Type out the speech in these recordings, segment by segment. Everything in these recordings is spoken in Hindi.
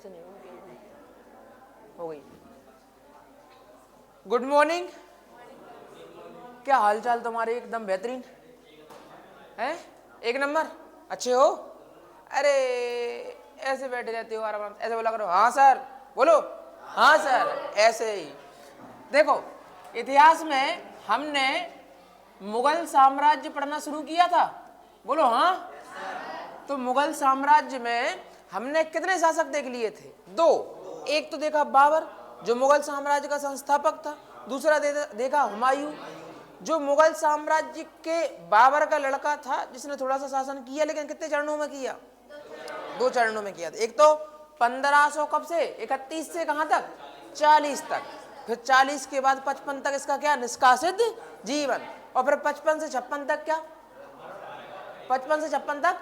ऐसे नहीं हो गई। गुड मॉर्निंग, क्या हाल चाल तुम्हारे? एकदम बेहतरीन है, एक नंबर। अच्छे हो? अरे ऐसे बैठे रहते हो आराम, ऐसे बोला करो हाँ सर, बोलो हाँ सर, ऐसे ही। देखो, इतिहास में हमने मुगल साम्राज्य पढ़ना शुरू किया था, बोलो हाँ। तो मुगल साम्राज्य में हमने कितने शासक देख लिए थे? दो। एक तो देखा बाबर जो मुगल साम्राज्य का संस्थापक था, दूसरा देखा हुमायूं जो मुगल साम्राज्य के बाबर का लड़का था, जिसने थोड़ा सा शासन किया, लेकिन कितने चरणों में किया? 2 चरणों में किया था। एक तो 1500 कब से 31 से कहां तक? 40 तक। फिर 40 के बाद 55 तक इसका क्या? निष्कासित जीवन। और फिर 55 से 56 तक क्या? 55 से 56 तक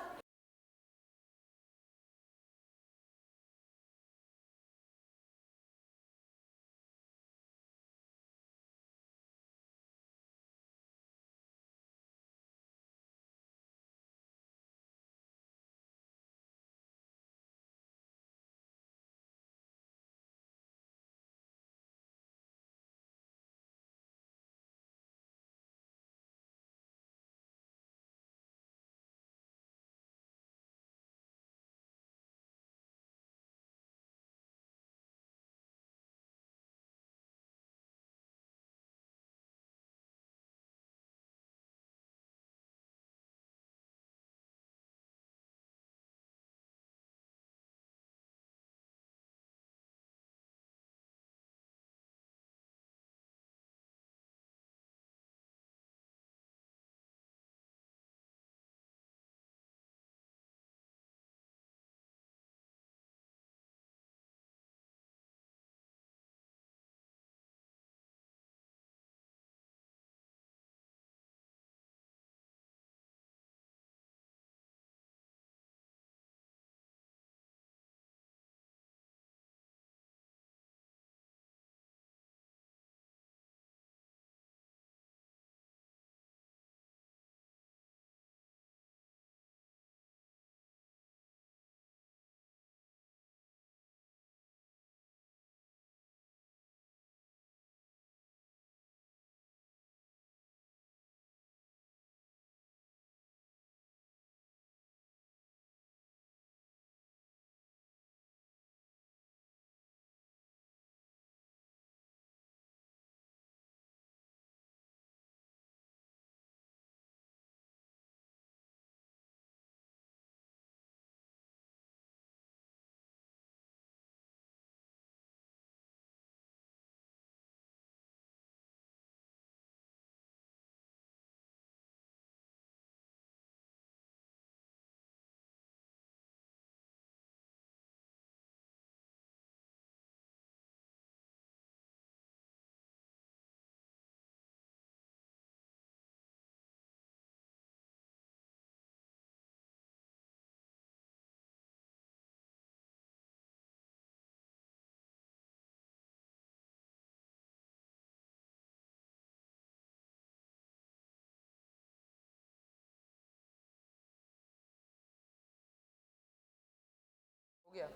हो गया?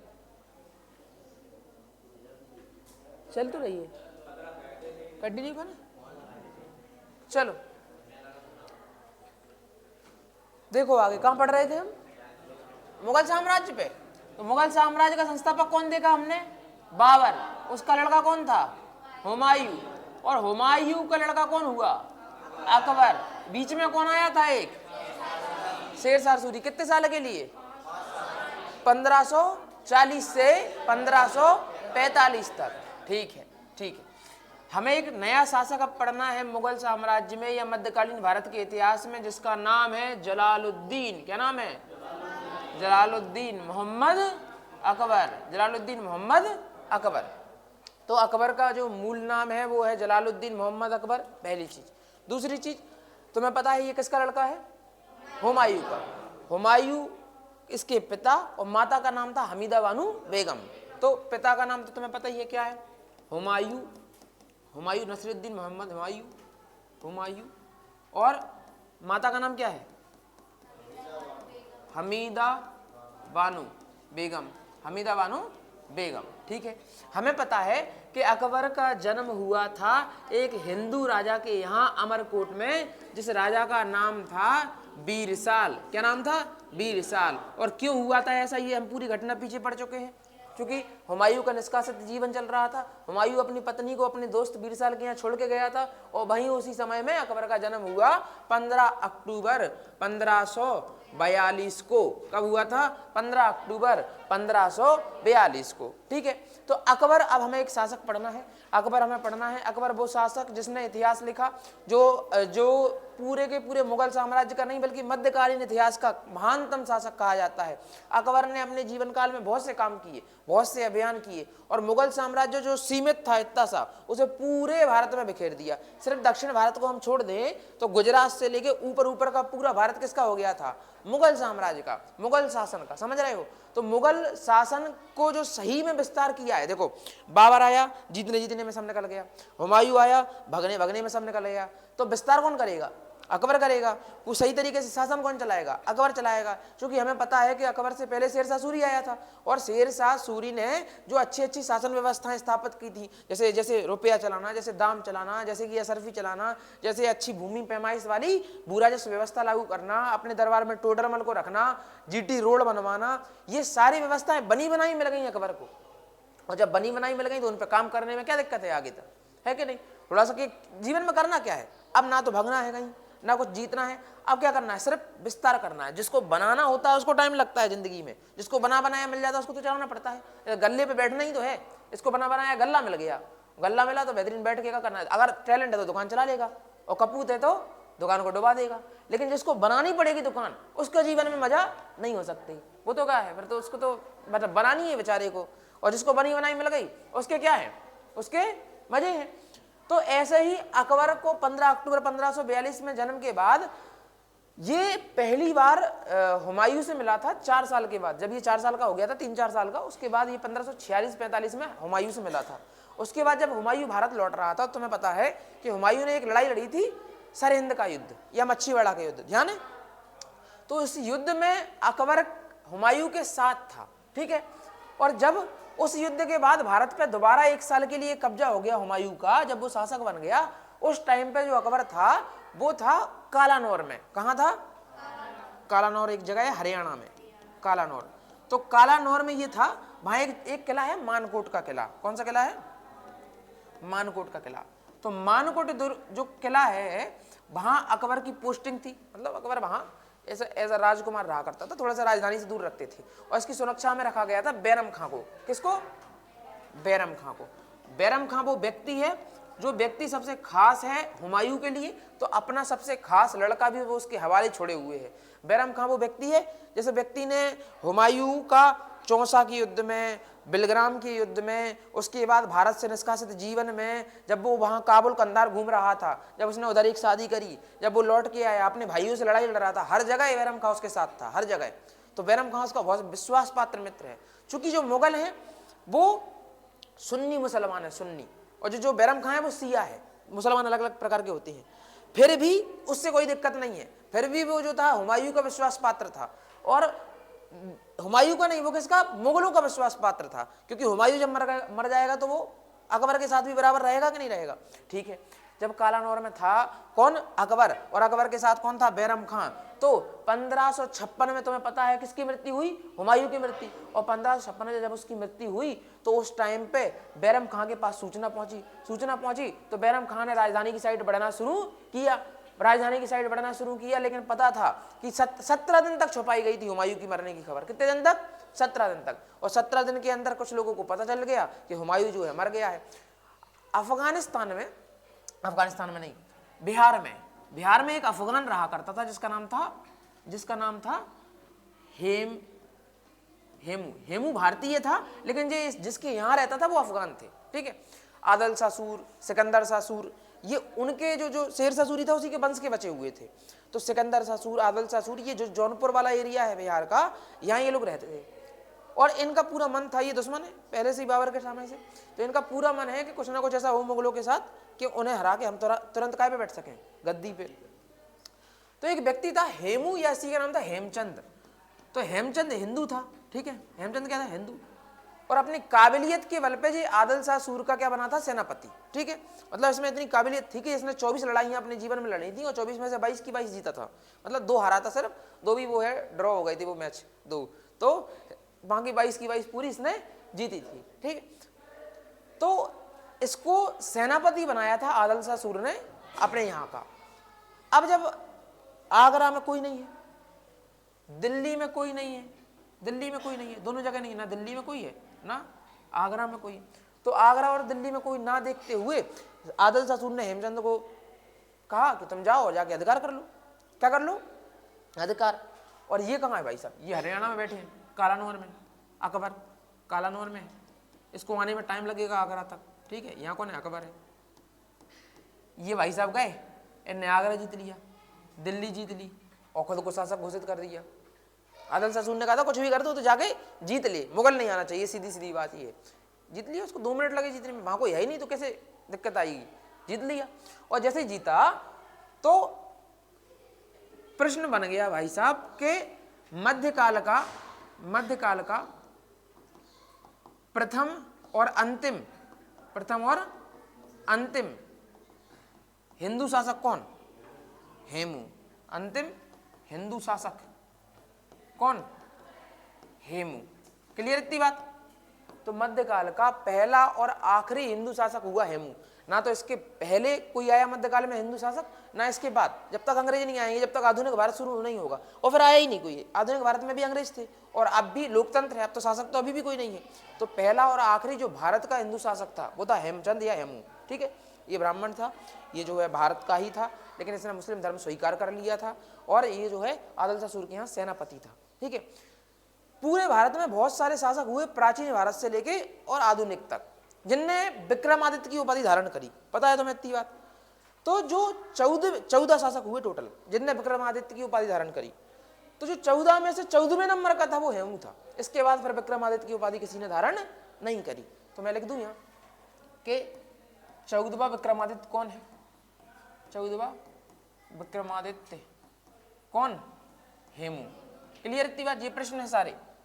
चल तो रही है, कंटिन्यू करना। चलो देखो आगे कहाँ पढ़ रहे थे हम? मुगल साम्राज्य पे। तो मुगल साम्राज्य का संस्थापक कौन देखा हमने? बाबर। उसका लड़का कौन था? हुमायूं। और हुमायूं का लड़का कौन हुआ? अकबर। बीच में कौन आया था? एक शेरशाह सूरी। कितने साल के लिए? 1540 से 1545 तक। ठीक है, ठीक है। हमें एक नया शासक अब पढ़ना है मुगल साम्राज्य में या मध्यकालीन भारत के इतिहास में, जिसका नाम है जलालुद्दीन। क्या नाम है? जलालुद्दीन मोहम्मद अकबर। जलालुद्दीन मोहम्मद अकबर। तो अकबर का जो मूल नाम है वो है जलालुद्दीन मोहम्मद अकबर, पहली चीज। दूसरी चीज, तुम्हें पता है ये किसका लड़का है? हुमायूं का। हुमायूं इसके पिता, और माता का नाम था हमीदा बानो बेगम। तो पिता का नाम तो तुम्हें पता ही है, क्या है? हुमायूं। हुमायूं नसीरुद्दीन मोहम्मद हुमायूं, हुमायूं। और माता का नाम क्या है? हमीदा बानो बेगम। हमीदा बानो बेगम। ठीक है, हमें पता है कि अकबर का जन्म हुआ था एक हिंदू राजा के यहाँ अमरकोट में, जिस राजा का नाम था बीरसाल। क्या नाम था? बीरसाल। और क्यों हुआ था ऐसा, ये हम पूरी घटना पीछे पढ़ चुके हैं। क्योंकि हुमायूं का निष्कासित जीवन चल रहा था, हुमायूं अपनी पत्नी को अपने दोस्त बीरसाल के यहाँ छोड़ के गया था, और वहीं उसी समय में अकबर का जन्म हुआ 15 अक्टूबर 1542 को। कब हुआ था? 15 अक्टूबर 1542 को। ठीक है, तो अकबर, अब हमें एक शासक पढ़ना है, अकबर हमें पढ़ना है। अकबर वो शासक जिसने इतिहास लिखा, जो पूरे के पूरे मुगल साम्राज्य का नहीं बल्कि मध्यकालीन इतिहास का महानतम शासक कहा जाता है। अकबर ने अपने जीवन काल में बहुत से काम किए, बहुत से अभियान किए, और मुगल साम्राज्य जो सीमित था इतना सा, उसे पूरे भारत में बिखेर दिया। सिर्फ दक्षिण भारत को हम छोड़ दें तो गुजरात से लेके ऊपर ऊपर का पूरा भारत किसका हो गया था? मुगल साम्राज्य का, मुगल शासन का। समझ रहे हो? तो मुगल शासन को जो सही में विस्तार किया है, देखो, बाबर आया, जीतने जीतने में सब निकल गया, हुमायूं आया, भगने भगने में सब निकल गया, तो विस्तार कौन करेगा? अकबर करेगा। वो सही तरीके से शासन कौन चलाएगा? अकबर चलाएगा। क्योंकि हमें पता है कि अकबर से पहले शेरशाह सूरी आया था, और शेरशाह सूरी ने जो अच्छी अच्छी शासन व्यवस्थाएं स्थापित की थी, जैसे जैसे रुपया चलाना, जैसे दाम चलाना, जैसे कि असरफी चलाना, जैसे अच्छी भूमि पैमाइश वाली भू राजस्व व्यवस्था लागू करना, अपने दरबार में टोडरमल को रखना, जीटी रोड बनवाना, ये सारी व्यवस्थाएं बनी बनाई मिल गई अकबर को। और जब बनी बनाई मिल गई तो उन पर काम करने में क्या दिक्कत है आगे तक, है कि नहीं? थोड़ा सा कि जीवन में करना क्या है, अब ना तो भगना है कहीं, ना कुछ जीतना है, अब क्या करना है? सिर्फ विस्तार करना है। जिसको बनाना होता है उसको टाइम लगता है जिंदगी में, जिसको बना बनाया मिल जाता है उसको तो चलाना पड़ता है। गल्ले पे बैठना ही तो है। इसको बना बनाया गल्ला मिल गया, गल्ला मिला तो बेहतरीन बैठ के क्या करना है? अगर टैलेंट है तो दुकान चला लेगा, और कपूत है तो दुकान को डुबा देगा। लेकिन जिसको बनानी पड़ेगी दुकान, उसका जीवन में मजा नहीं हो सकती। वो तो क्या है फिर, तो उसको तो मतलब बनानी है बेचारे को, और जिसको बनी बनाई मिल गई उसके क्या है? उसके मजे हैं। तो ऐसे ही अकबर को 15 अक्टूबर 1542 में जन्म के बाद ये पहली बार हुमायूं से मिला था 4 साल के बाद। जब ये 4 साल का हो गया था, 3-4 साल का, उसके बाद ये 1546-45 में हुमायूं से मिला था। उसके बाद जब हुमायूं भारत लौट रहा था, तुम्हें पता है कि हुमायूं ने एक लड़ाई लड़ी थी, सरहिंद का युद्ध या मच्छीवाड़ा का युद्ध, ध्यान है? तो इस युद्ध में अकबर हुमायूं के साथ था। ठीक है, और जब उस युद्ध के बाद भारत पे दोबारा 1 साल के लिए कब्जा हो गया हुमायूं का, जब वो शासक बन गया, उस टाइम पे जो अकबर था वो था कालानौर में। कहाँ था? कालानौर एक जगह है हरियाणा में, कालानौर। तो कालानौर में ये था, वहां एक किला है मानकोट का किला। कौन सा किला है? मानकोट का किला। तो मानकोट जो किला है, वहां अकबर की पोस्टिंग थी, मतलब अकबर वहां ऐसा राजकुमार रहा करता था, थोड़ा सा राजधानी से दूर रखते थे, और इसकी सुरक्षा में रखा गया था बैरम खां को। किसको? बैरम खां को। बैरम खां वो व्यक्ति है, जो व्यक्ति सबसे खास है हुमायूं के लिए, तो अपना सबसे खास लड़का भी वो उसके हवाले छोड़े हुए है। बैरम खां वो व्यक्ति है, जैसे व्यक्ति ने हुमायूं का चौसा के युद्ध में, बिलग्राम के युद्ध में, उसके बाद भारत से निष्कासित जीवन में, जब वो वहाँ काबुल कंधार घूम रहा था, जब उसने उधर एक शादी करी, जब वो लौट के आया, अपने भाइयों से लड़ाई लड़ रहा था, हर जगह बैरम खां उसके साथ था, हर जगह। तो बैरम खां उसका बहुत विश्वास पात्र मित्र है। चूंकि जो मुगल हैं वो सुन्नी मुसलमान है, सुन्नी, और जो बैरम खां है वो सिया है। मुसलमान अलग अलग प्रकार के होते हैं, फिर भी उससे कोई दिक्कत नहीं है। फिर भी वो जो था हुमायूं का विश्वास पात्र था, और हुमायूं का नहीं, वो किसका? मुगलों का विश्वास पात्र था। क्योंकि हुमायूं जब मर जाएगा तो वो अकबर के साथ भी बराबर रहेगा कि नहीं रहेगा? ठीक है, जब कालानौर में था कौन? अकबर, और अकबर के साथ कौन था? बैरम खां। तो 1556 में तुम्हें पता है किसकी मृत्यु हुई? हुमायूं की मृत्यु। और 1556 में जब उसकी मृत्यु हुई तो उस टाइम पे बैरम खां के पास सूचना पहुंची तो बैरम खां ने राजधानी की साइड बढ़ना शुरू किया, लेकिन पता था कि 17 दिन तक छुपाई गई थी हुमायूं की मरने की खबर। कितने दिन तक? 17 दिन तक। और 17 दिन के अंदर कुछ लोगों को पता चल गया कि हुमायूं जो है मर गया है। अफगानिस्तान में नहीं, बिहार में एक अफगान रहा करता था जिसका नाम था हेमू भारतीय था, लेकिन जिसके यहाँ रहता था वो अफगान थे। ठीक है, आदल सासूर, सिकंदर सासूर, ये उनके जो शेरशाह सूरी था उसी के वंश के बचे हुए थे। तो सिकंदर सासूर, आदल सासूर, ये जो जौनपुर वाला एरिया है बिहार का, यहाँ ये लोग रहते थे। और इनका पूरा मन था, ये दुश्मन है पहले से ही बाबर के समय से, तो इनका पूरा मन है कि कुछ ना कुछ ऐसा हो मुगलों के साथ कि उन्हें हरा के हम तुरंत काय पे बैठ सकें? गद्दी पे। तो एक व्यक्ति था हेमू, या इसी का नाम था हेमचंद। तो हेमचंद हिंदू था। ठीक है, हेमचंद क्या था? हिंदू। और अपनी काबिलियत के बल पे ये आदिल शाह सूर का क्या बना था, सेनापति। ठीक है, मतलब इसमें इतनी काबिलियत थी कि इसने 24 लड़ाइयां अपने जीवन में लड़ी थी और 24 में से 22 की 22 जीता था। मतलब 2 हारा था सिर्फ, 2 भी वो है ड्रॉ हो गई थी वो मैच 2, तो बाकी 22 की 22 पूरी इसने जीती थी। ठीक है, तो इसको सेनापति बनाया था आदिल शाह सूर ने अपने यहाँ का। अब जब आगरा में कोई नहीं है, दिल्ली में कोई नहीं है, दिल्ली में कोई नहीं है, दोनों जगह नहीं है, ना दिल्ली में कोई है ना आगरा में कोई है, तो आगरा और दिल्ली में कोई ना देखते हुए आदिल शाह सूर ने हेमचंद को कहा कि तुम जाओ जाके अधिकार कर लो। क्या कर लो, अधिकार। और ये कहाँ है भाई साहब, ये हरियाणा में बैठे हैं, कालानौर में। अकबर कालानौर में है, इसको आने में टाइम लगेगा आगरा तक। ठीक है, यहाँ कौन है, अकबर है। ये भाई साहब गए, इनने आगरा जीत लिया, दिल्ली जीत ली और खुद को शासक घोषित कर दिया। आदिल शाह सूर ने कहा था कुछ भी कर दो तो जाके जीत ले, मुगल नहीं आना चाहिए, सीधी सीधी बात ये है। जीत लिया, उसको 2 मिनट लगे जीतने में, वहां कोई है ही नहीं तो कैसे दिक्कत आएगी, जीत लिया। और जैसे जीता तो प्रश्न बन गया भाई साहब के मध्यकाल का प्रथम और अंतिम हिंदू शासक कौन, हेमू। अंतिम हिंदू शासक कौन, हेमू। क्लियर इतनी बात। तो मध्यकाल का पहला और आखिरी हिंदू शासक हुआ हेमू। ना तो इसके पहले कोई आया मध्यकाल में हिंदू शासक, ना इसके बाद, जब तक अंग्रेज नहीं आएंगे, जब तक आधुनिक भारत शुरू नहीं होगा। और फिर आया ही नहीं कोई, आधुनिक भारत में भी अंग्रेज थे और अब भी लोकतंत्र है, अब तो शासक तो अभी भी कोई नहीं है। तो पहला और आखिरी जो भारत का हिंदू शासक था वो था हेमचंद या हेमू। ठीक है, ये ब्राह्मण था, ये जो है भारत का ही था, लेकिन इसने मुस्लिम धर्म स्वीकार कर लिया था और ये जो है आदिल शाह सूर के यहाँ सेनापति था। ठीक है, पूरे भारत में बहुत सारे शासक हुए, प्राचीन भारत से लेके और आधुनिक तक, जिनने विक्रमादित्य की उपाधि धारण करी। पता है तुम्हें इतनी बात। तो जो 14 शासक हुए टोटल जिनने विक्रमादित्य की उपाधि धारण करी, तो जो 14 में से 14वें नंबर का था वो हेमू था। इसके बाद फिर विक्रमादित्य की उपाधि किसी ने धारण नहीं करी। तो मैं लिख दूं यहाँ कि 14वां विक्रमादित्य कौन है, 14वां विक्रमादित्य कौन, हेमू। क्लियर इतनी बात। ये प्रश्न है,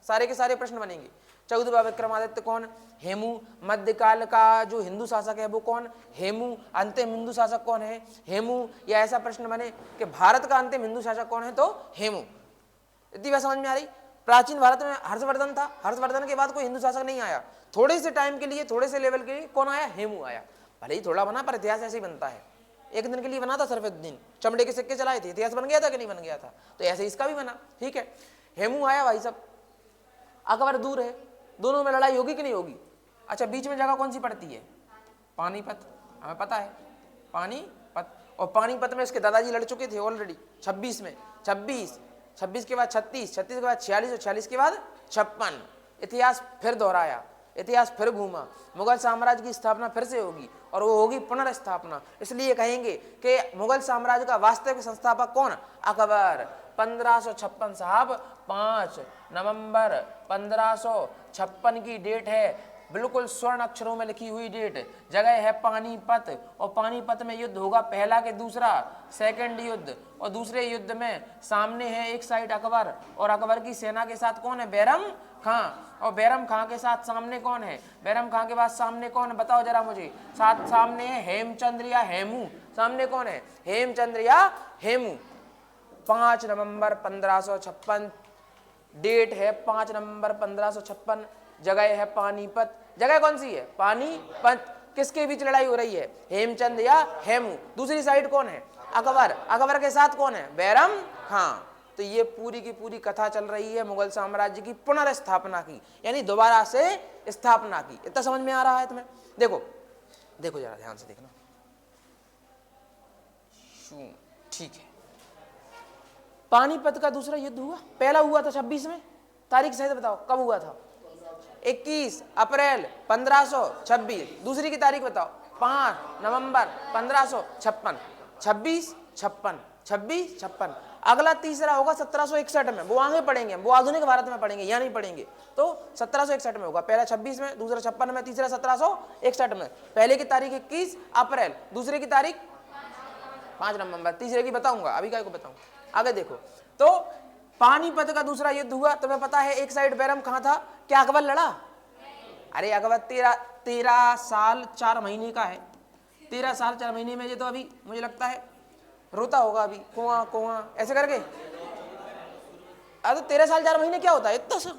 सारे के सारे प्रश्न बनेंगे। 14वां विक्रमादित्य कौन, हेमू। मध्यकाल का जो हिंदू शासक है वो कौन, हेमू। अंतिम हिंदू शासक कौन है, हेमू। या ऐसा प्रश्न बने कि भारत का अंतिम हिंदू शासक कौन है, तो हेमू। इतनी बात समझ में आ रही। प्राचीन भारत में हर्षवर्धन था, हर्षवर्धन के बाद कोई हिंदू शासक नहीं आया। थोड़े से टाइम के लिए, थोड़े से लेवल के लिए कौन आया, हेमू आया। भले ही थोड़ा बना, पर इतिहास ऐसे ही बनता है। एक दिन के लिए बना था सिर्फ, एक दिन चमड़े के सिक्के चलाए थे, इतिहास बन गया था कि नहीं बन गया था। तो ऐसे इसका भी बना। ठीक है, हेमू आया भाई साहब। अकबर दूर है, दोनों में लड़ाई होगी कि नहीं होगी। अच्छा, बीच में जगह कौन सी पड़ती है, पानीपत, हमें पता है पानीपत। और पानीपत में इसके दादाजी लड़ चुके थे ऑलरेडी 26 में, 26 के बाद 36 के बाद 46 और 46 के बाद 56। इतिहास फिर दोहराया, इतिहास फिर घूमा। मुगल साम्राज्य की स्थापना फिर से होगी और वो होगी पुनर्स्थापना। इसलिए कहेंगे कि मुगल साम्राज्य का वास्तविक संस्थापक कौन, अकबर। 1556 साहब, 5 नवंबर 1556 की डेट है, बिल्कुल स्वर्ण अक्षरों में लिखी हुई डेट। जगह है पानीपत और पानीपत में युद्ध होगा पहला के दूसरा, सेकंड युद्ध। और दूसरे युद्ध में सामने है एक साइड अकबर और अकबर की सेना के साथ कौन है, बैरम खां। और बैरम खां के साथ सामने कौन है, बैरम खां के बाद सामने कौन है, बताओ जरा मुझे। सामने है हेमचंद्र या हेमू। सामने कौन है, हेमचंद्र या हेमू। 5 नवंबर 1556 डेट है, 5 नवंबर 1556। जगह है पानीपत। जगह कौन सी है, पानीपत। किसके बीच लड़ाई हो रही है, हेमचंद या हेमू। दूसरी साइड कौन है, अकबर। अकबर के साथ कौन है, बैरम खां। तो ये पूरी की पूरी कथा चल रही है मुगल साम्राज्य की पुनर्स्थापना की, यानी दोबारा से स्थापना की। इतना समझ में आ रहा है तुम्हें। देखो देखो जरा ध्यान से देखना। ठीक है, पानीपत का दूसरा युद्ध हुआ, पहला हुआ था 26 में। तारीख सहित बताओ कब हुआ था, 21 अप्रैल 1526। दूसरी की तारीख बताओ, 5 नवंबर 1556। 26 56 26 56। अगला तीसरा होगा 1761 में, वो आगे पढ़ेंगे, वो आधुनिक भारत में पढ़ेंगे, यहाँ नहीं पढ़ेंगे। तो 1761 में होगा, पहला 26 में, दूसरा 56 में, तीसरा 1761 में। पहले की तारीख 21 अप्रैल, दूसरे की तारीख 5 नवंबर, तीसरे की बताऊंगा, अभी क्या को बताऊं, आगे देखो। तो पानीपत का दूसरा युद्ध हुआ, तुम्हें पता है एक साइड बैरम खां था। क्या अकबर लड़ा, अरे अकबर 13 साल 4 महीने का है। 13 साल 4 महीने में ये तो अभी मुझे लगता है रोता होगा अभी, कुआं कुआं ऐसे करके। अरे तो 13 साल 4 महीने क्या होता है, इतना सा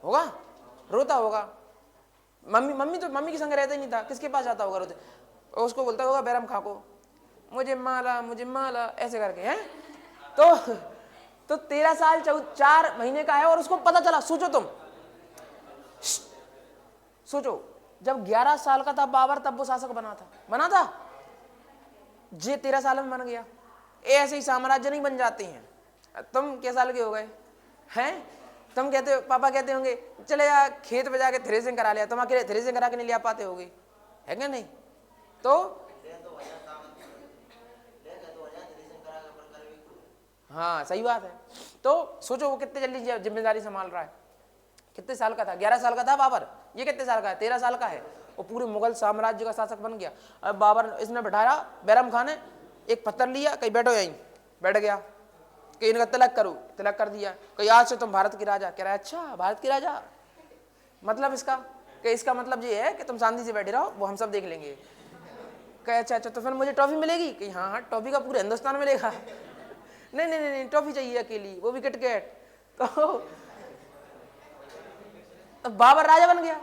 होगा, रोता होगा। मम्मी के संग रहता ही नहीं था, किसके पास जाता होगा रोते, उसको बोलता होगा बैरम खां को, मुझे माला ऐसे करके हैं। तो 13 साल 4 महीने का है और उसको पता चला। सोचो तुम, सोचो जब 11 साल का था बाबर तब वो शासक बना था। जे 13 साल में बन गया। ऐसे ही साम्राज्य नहीं बन जाते हैं। तुम क्या साल के हो गए हैं, तुम कहते हो, पापा कहते होंगे चले यार खेत पे जाके थ्रेसिंग करा लिया, तुम अकेले थ्रेसिंग करा के नहीं लिया पाते होगे, है क्या नहीं? तो हाँ सही बात है। तो सोचो वो कितने जल्दी जिम्मेदारी संभाल रहा है। कितने साल का था? 11 साल का था बाबर। ये कितने साल का है? 13 साल का है। वो पूरे मुगल साम्राज्य का शासक बन गया। अब बाबर इसने बैठाया, बैरम खान ने एक पत्थर लिया, कहीं बैठो यहीं, बैठ गया, कि इनका तिलक करो, तिलक कर दिया, कहीं आज से तुम भारत की राजा। कह रहा है अच्छा भारत की राजा, मतलब इसका कि इसका मतलब ये है कि तुम शांति से बैठे रहो, वो हम सब देख लेंगे। कहे अच्छा तो फिर मुझे ट्रॉफी मिलेगी? कि हाँ ट्रॉफी का पूरे हिंदुस्तान मिलेगा। नहीं ट्रॉफी चाहिए अकेली, वो भी किटकैट। तो बाबर राजा बन गया।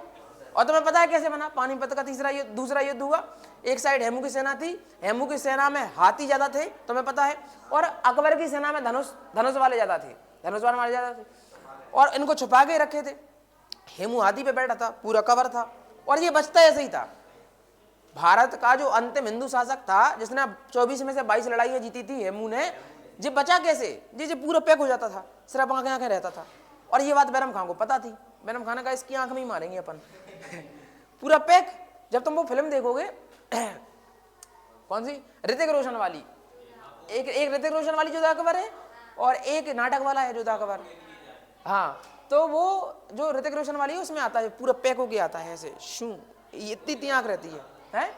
और तुम्हें पता है कैसे बना? पानीपत का दूसरा युद्ध हुआ। एक साइड हेमू की सेना थी, हेमू की सेना में हाथी ज्यादा थे, तुम्हें पता है, और अकबर की सेना में धनुष वाले ज्यादा थे, और इनको छुपा के रखे थे। हेमू हाथी पे बैठा था, पूरा कवर था, और ये बचता ऐसे ही था। भारत का जो अंतिम हिंदू शासक था, जिसने 24 में से 22 लड़ाइयां जीती थी, हेमू ने, ये बचा कैसे? जी पूरा पैक हो जाता था, सिर्फ आंखें रहता था। और ये बात बैरम खान को पता थी। बैरम खान ने कहा इसकी आंख में ही मारेंगे अपन। पूरा पैक। जब तुम वो फिल्म देखोगे कौन सी, ऋतिक रोशन वाली, एक ऋतिक रोशन वाली जोधा अकबर है, और एक नाटक वाला है जोधा अकबर। हाँ, तो वो जो ऋतिक रोशन वाली है उसमें आता है पूरा पैक होके आता है ऐसे, शू, इतनी आंख रहती है?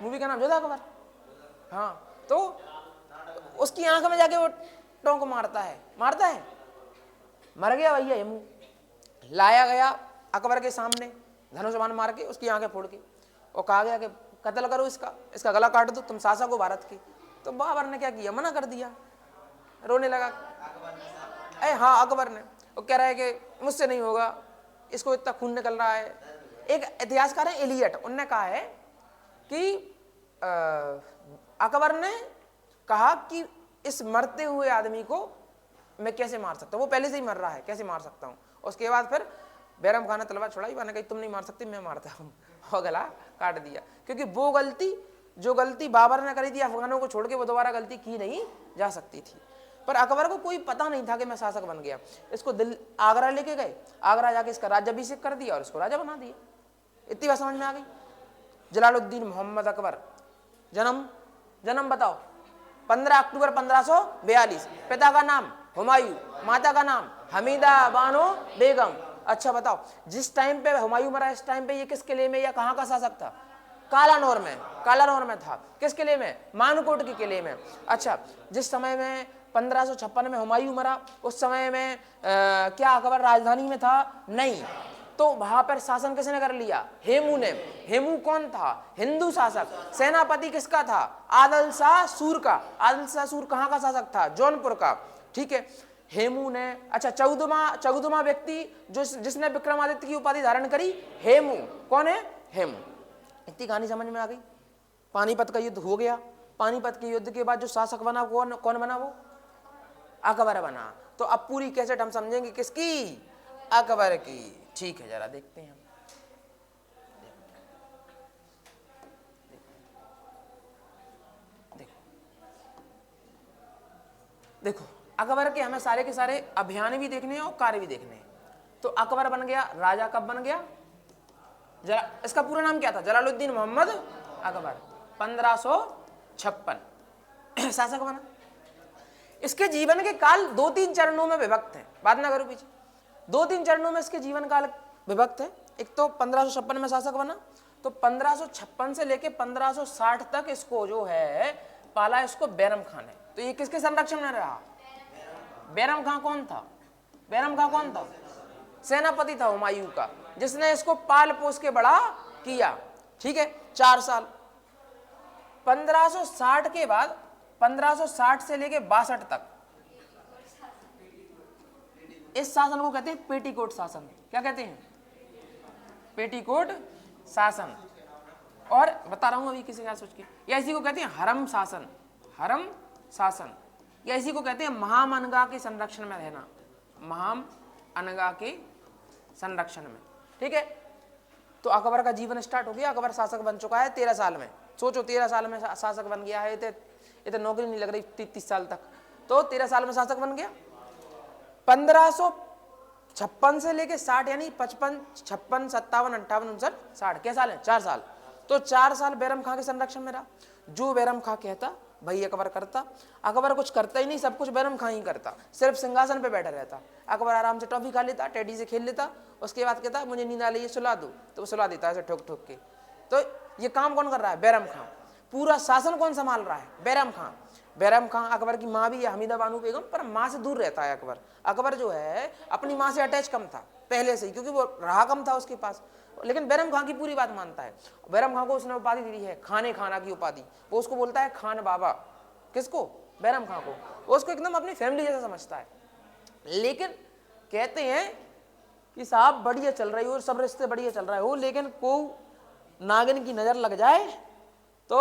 मूवी का नाम जोधा अकबर। हाँ, तो उसकी आंख में जाके वो टोंक मारता है। मर गया भैया हेमू। लाया गया अकबर के सामने, धनुष्मान मार के उसकी आंखें फोड़ के, और कहा गया कि कत्ल करो इसका गला काट दो, तुम शासक हो भारत के। तो बाबर ने क्या किया? मना कर दिया, रोने लगा। हाँ अकबर ने, वो कह रहा है कि मुझसे नहीं होगा, इसको इतना खून निकल रहा है। एक इतिहासकार है एलियट, उनने कहा है कि अकबर ने कहा कि इस मरते हुए आदमी को मैं कैसे मार सकता हूँ, वो पहले से ही मर रहा है, कैसे मार सकता हूँ। उसके बाद फिर बैरम खान ने तलवार छुड़ाई, मैंने कही तुम नहीं मार सकते, मैं मारता हूँ, और गला काट दिया। क्योंकि वो जो गलती बाबर ने करी थी अफगानों को छोड़ के, वो दोबारा गलती की नहीं जा सकती थी। पर अकबर को कोई पता नहीं था कि मैं शासक बन गया। इसको आगरा लेके गए, आगरा जाके इसका राज्याभिषेक कर दिया और इसको राजा बना दिया। इतनी बात समझ में आ गई। जलालुद्दीन मोहम्मद अकबर, जन्म बताओ? 15 अक्टूबर 1542। पिता का नाम हुमायूं, माता का नाम हमीदा बानो बेगम। अच्छा बताओ, जिस टाइम पे हुमायूं मरा, इस टाइम पे ये किस किले में या कहाँ का शासक था? कालानौर में था। किस किले में? मानकोट के किले में। अच्छा, जिस समय में 1556 में हुमायूं मरा, उस समय में क्या अकबर राजधानी में था? नहीं। तो वहां पर शासन किसने कर लिया? हेमू ने। हेमू कौन था? हिंदू शासक। सेनापति किसका था? आदिल शाह सूर का। आदिल शाह सूर कहाँ का शासक था? जौनपुर का। ठीक है, हेमू ने। अच्छा, 14वां व्यक्ति जिसने विक्रमादित्य की उपाधि धारण करी, हेमू। कौन है? हेमू। इतनी कहानी समझ में आ गई। पानीपत का युद्ध हो गया। पानीपत के युद्ध के बाद जो शासक बना कौन बना? वो अकबर बना। तो अब पूरी कैसेट हम समझेंगे किसकी? अकबर की। ठीक है, जरा देखते हैं। देखो अकबर के हमें सारे के सारे अभियान भी देखने हैं और कार्य भी देखने हैं। तो अकबर बन गया राजा, कब बन गया? इसका पूरा नाम क्या था? जलालुद्दीन मोहम्मद अकबर। 1556 शासक बना। इसके जीवन के काल 2-3 चरणों में विभक्त है। बात ना करो पीछे, 2-3 चरणों में इसके जीवन काल विभक्त है। एक तो 1556 में शासक बना, तो 1556 से लेके 1560 तक इसको जो है पाला, इसको बैरम खान है। तो ये किसके संरक्षण में रहा? बैरम खान कौन था? सेनापति था हुमायूं का। जिसने इसको पाल पोस के बड़ा किया, ठीक है, 4 साल। 1560 के बाद 1560 से लेके 62 तक इस शासन को कहते हैं पेटीकोट शासन। क्या कहते हैं? पेटीकोट शासन। और बता रहा हूं अभी किसी का सोच के, या इसी को कहते हैं हरम शासन। हरम शासन, या इसी को कहते हैं महामनगा के संरक्षण में रहना। महामनगा के संरक्षण में, ठीक है। तो अकबर का जीवन स्टार्ट हो गया। अकबर शासक बन चुका है 13 साल में। सोचो 13 साल में शासक बन गया है। ये तो नौकरी नहीं लग रही 30 साल तक, तो 13 साल में शासक बन गया। 1556 से लेके 60 यानी 55, 56, 57, 58, 59, 60 क्या साल है? 4 साल। तो 4 साल बैरम खां के संरक्षण में रहा। जो बैरम खां कहता भाई अकबर करता। अकबर कुछ करता ही नहीं, सब कुछ बैरम खां ही करता। सिर्फ सिंहासन पे बैठा रहता। अकबर आराम से टॉफी खा लेता, टेडी से खेल लेता। उसके बाद कहता मुझे नींद आ रही है, सुला दो, तो वो सुला देता ऐसे ठोक ठोक के। तो ये काम कौन कर रहा है? बैरम खां। पूरा शासन कौन संभाल रहा है? बैरम खां। बैरम खां, अकबर की माँ भी है हमीदा बानू बेगम, पर माँ से दूर रहता है अकबर। अकबर जो है अपनी माँ से अटैच कम था पहले से ही, क्योंकि वो रहा कम था उसके पास। लेकिन बैरम खां की पूरी बात मानता है। बैरम खां को उसने उपाधि दी है खाने खाना की उपाधि। वो उसको बोलता है खान बाबा। किसको? बैरम खां को। वो उसको एकदम अपनी फैमिली जैसा समझता है। लेकिन कहते हैं कि साहब बढ़िया चल रही हो, सब रिश्ते बढ़िया चल रहे हो, लेकिन को नागिन की नजर लग जाए तो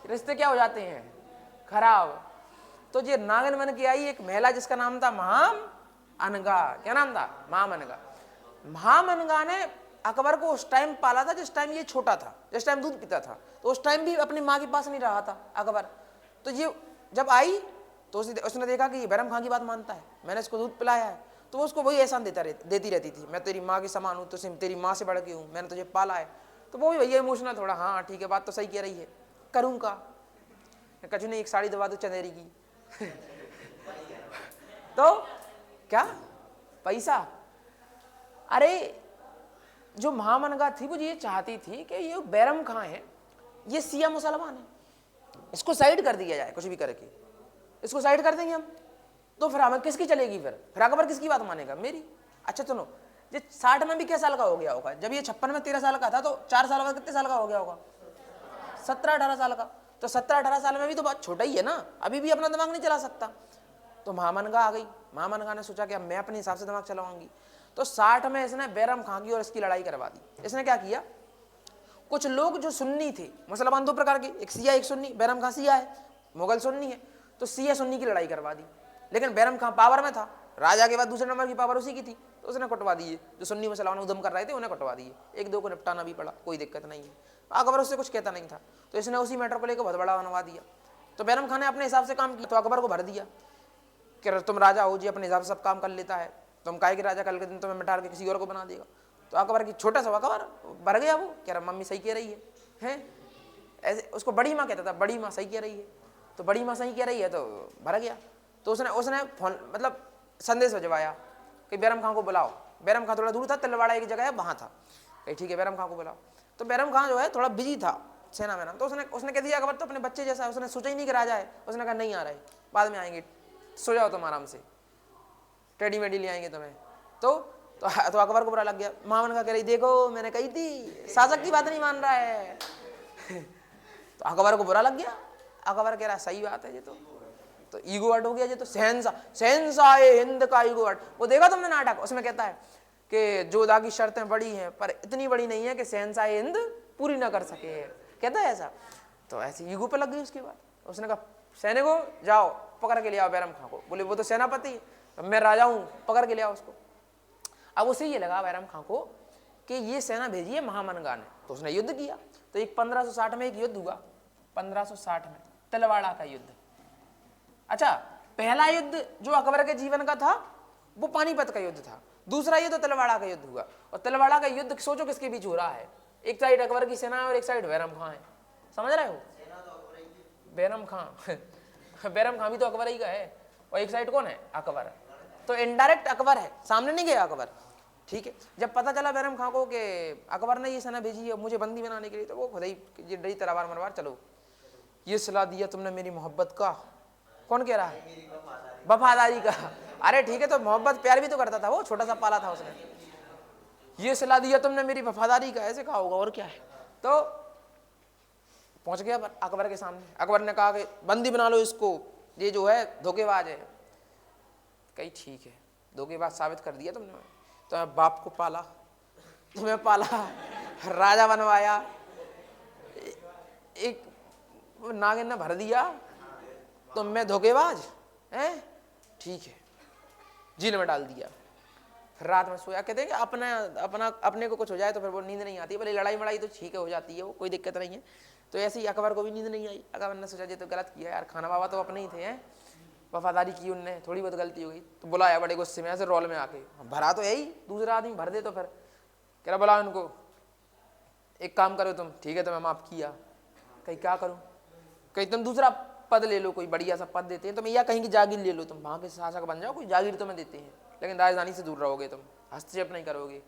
रिश्ते क्या हो जाते हैं? खराब। तो ये नागिन बन के आई एक महिला जिसका नाम था महामनगा। क्या नाम था? महामनगा। महामनगा ने अकबर को उस टाइम पाला था जिस टाइम ये छोटा था, जिस टाइम दूध पीता था। तो उस टाइम भी अपनी माँ के पास नहीं रहा था अकबर। तो ये जब आई तो उसने देखा कि ये बैरम खां की बात मानता है, मैंने इसको दूध पिलाया है, तो वो उसको वही एहसान देती रहती थी। मैं तेरी माँ के समान हूँ, तो तेरी माँ से बढ़ के हूँ, मैंने तुझे पाला है। तो वो भी भैया इमोशनल थोड़ा, हाँ ठीक है बात तो सही कह रही है, करूँ का। कचू ने एक साड़ी दबा दो चंदेरी की तो क्या पैसा? अरे जो महामनगा थी वो ये चाहती थी कि ये बैरम खां है, ये सिया मुसलमान है, इसको साइड कर दिया जाए, कुछ भी करके इसको साइड कर देंगे हम, तो फिर हमें किसकी चलेगी? फिर अकबर किसकी बात मानेगा? मेरी। अच्छा सुनो, ये 60 में भी क्या साल का हो गया होगा? जब ये 56 में 13 साल का था, तो 4 साल बाद कितने साल का हो गया होगा? 17-18 साल का। तो 17-18 साल में भी तो बहुत छोटा ही है ना, अभी भी अपना दिमाग नहीं चला सकता। तो महामनगा आ गई। महामनगा ने सोचा कि अब मैं अपने हिसाब से दिमाग चलाऊंगी। तो 60 में इसने बैरम खां की और इसकी लड़ाई करवा दी। इसने क्या किया, कुछ लोग जो सुन्नी थे, मुसलमान 2 प्रकार के, एक सिया एक सुन्नी। बैरम खां सिया है, मुगल सुन्नी है, तो सिया सुन्नी की लड़ाई करवा दी। लेकिन बैरम खां पावर में था, राजा के बाद दूसरे नंबर की पावर उसी की थी, तो उसने कटवा दिए। जो सुन्नी मुसलमान उधम कर रहे थे उन्हें कटवा दिए। 1-2 को निपटाना भी पड़ा, कोई दिक्कत नहीं है। अकबर उससे कुछ कहता नहीं था, तो इसने उसी मैटर को लेकर बहुत बड़ा बनवा दिया। तो बैरम खां ने अपने हिसाब से काम किया, तो अकबर को भर दिया कि तुम राजा हो जी, अपने हिसाब से सब काम कर लेता है, तुम काहे के राजा, कल के दिन तुम्हें मिटा के किसी और को बना देगा। तो अकबर की छोटा सा अकबर भर गया। वो कह रहा मम्मी सही कह रही है, हैं ऐसे उसको बड़ी माँ कहता था, बड़ी माँ सही कह रही है, तो बड़ी माँ सही कह रही है, तो भर गया। तो उसने फोन मतलब संदेश भिजवाया कि बैरम खां को बुलाओ। बैरम खां थोड़ा दूर था, तिलवाड़ा एक जगह है वहाँ था, कहीं ठीक है बैरम खां को बुलाओ। तो बैरम खां जो है थोड़ा बिजी था सेना में ना, तो उसने कह दिया अकबर तो अपने बच्चे जैसा है, उसने सोचा ही नहीं कि राजा है। उसने कहा नहीं आ रहे, बाद में आएंगे, सो जाओ तुम आराम से, टेडी मेडी ले आएंगे तुम्हें। तो अकबर को बुरा लग गया। महामनगा कह रही देखो मैंने कही थी, शासक की बात नहीं मान रहा है तो अकबर को बुरा लग गया। अकबर कह रहा सही बात है, ये तो ईगो हर्ट हो गया, ये तो शहंशाह हिंद का ईगो हर्ट। वो देखा तुमने नाटक, उसमें कहता है कि जोधा की शर्तें बड़ी हैं पर इतनी बड़ी नहीं है कि शहंशाह हिंद पूरी ना कर सके, कहता है ऐसा। तो ऐसे ईगो पे लग गई उसके बाद। उसने कहा सैनिकों जाओ पकड़ के ले आओ बैरम खां को। बोले वो तो सेनापति, मैं राजा हूँ, पकड़ के ले आओ उसको। अब उसे ये लगा बैरम खां को कि ये सेना भेजी है महामनगा ने, तो उसने युद्ध किया। तो एक 1560 में एक युद्ध हुआ, 1560 में तिलवाड़ा का युद्ध। अच्छा, पहला युद्ध जो अकबर के जीवन का था वो पानीपत का युद्ध था, दूसरा युद्ध तिलवाड़ा का युद्ध हुआ। और तिलवाड़ा का युद्ध सोचो किसके बीच हो रहा है, एक साइड अकबर की सेना है और एक साइड बैरम खां है, समझ रहे हो? बैरम खां बैरम खां भी तो अकबर ही का है, और एक साइड कौन है? अकबर। तो इनडायरेक्ट अकबर है, सामने नहीं गया अकबर, ठीक है। जब पता चला बैरम खां को कि अकबर ने ये सेना भेजी है मुझे बंदी बनाने के लिए, तो वो खुद ही ये डरी तलवार मरवार, चलो ये सलाह दिया तुमने मेरी मोहब्बत का, कौन कह रहा है? वफादारी का। अरे ठीक है, तो मोहब्बत प्यार भी तो करता था वो, छोटा सा पाला था उसने। ये सिला दिया तुमने मेरी वफादारी का, ऐसे कहा होगा और क्या है। तो पहुंच गया अकबर के सामने। अकबर ने कहा कि बंदी बना लो इसको, ये जो है धोखेबाज है। कही ठीक है, धोखेबाज साबित कर दिया तुमने। तो बाप को पाला, तुम्हें पाला, राजा बनवाया, एक नागिन ने भर दिया, तो मैं धोखेबाज हैं? ठीक है, जेल में डाल दिया। फिर रात में सोया। कहते हैं कि अपने को कुछ हो जाए तो फिर वो नींद नहीं आती। भले लड़ाई मड़ाई तो ठीक है, हो जाती है, वो कोई दिक्कत नहीं है। तो ऐसे ही अकबर को भी नींद नहीं आई। अकबर ने सोचा ये तो गलत किया यार, खाना बाबा तो अपने ही थे, हैं, वफादारी की उनने, थोड़ी बहुत गलती हो गई। तो बुलाया बड़े गुस्से में, ऐसे रोल में आके, भरा तो यही, दूसरा आदमी भर दे तो फिर कह रहा बुलाओ इनको, एक काम करो तुम, ठीक है तुम्हें माफ किया। कहीं क्या करूं? कहीं तुम दूसरा पद ले लो, कोई बढ़िया सा पद देते हैं तुम्हें, या कहीं की जागीर ले लो, तुम वहां के शासक बन जाओ, कोई जागीर तुम्हें देते हैं, लेकिन राजधानी से दूर रहोगे, तुम हस्तक्षेप नहीं करोगे।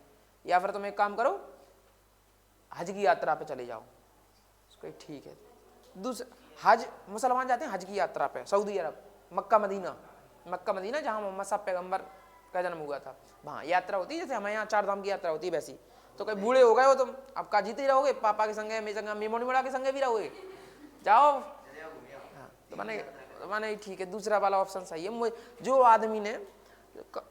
या फिर तुम एक काम करो, हज की यात्रा पे चले जाओ। उसको ठीक है। दूसरा हज, मुसलमान जाते हैं हज की यात्रा पे, सऊदी अरब, मक्का मदीना जहाँ मोहम्मद साहब पैगंबर का जन्म हुआ था, वहाँ यात्रा होती है, जैसे हमारे यहाँ 4 धाम की यात्रा होती है वैसी। तो कहीं बूढ़े हो गए हो तुम, अब का जीते रहोगे, पापा के संगे, मेरे संगे, मेमोनी मुड़ा के संगे भी रहोगे, जाओ। हाँ, तो मैंने ठीक है, दूसरा वाला ऑप्शन सही है। जो आदमी ने,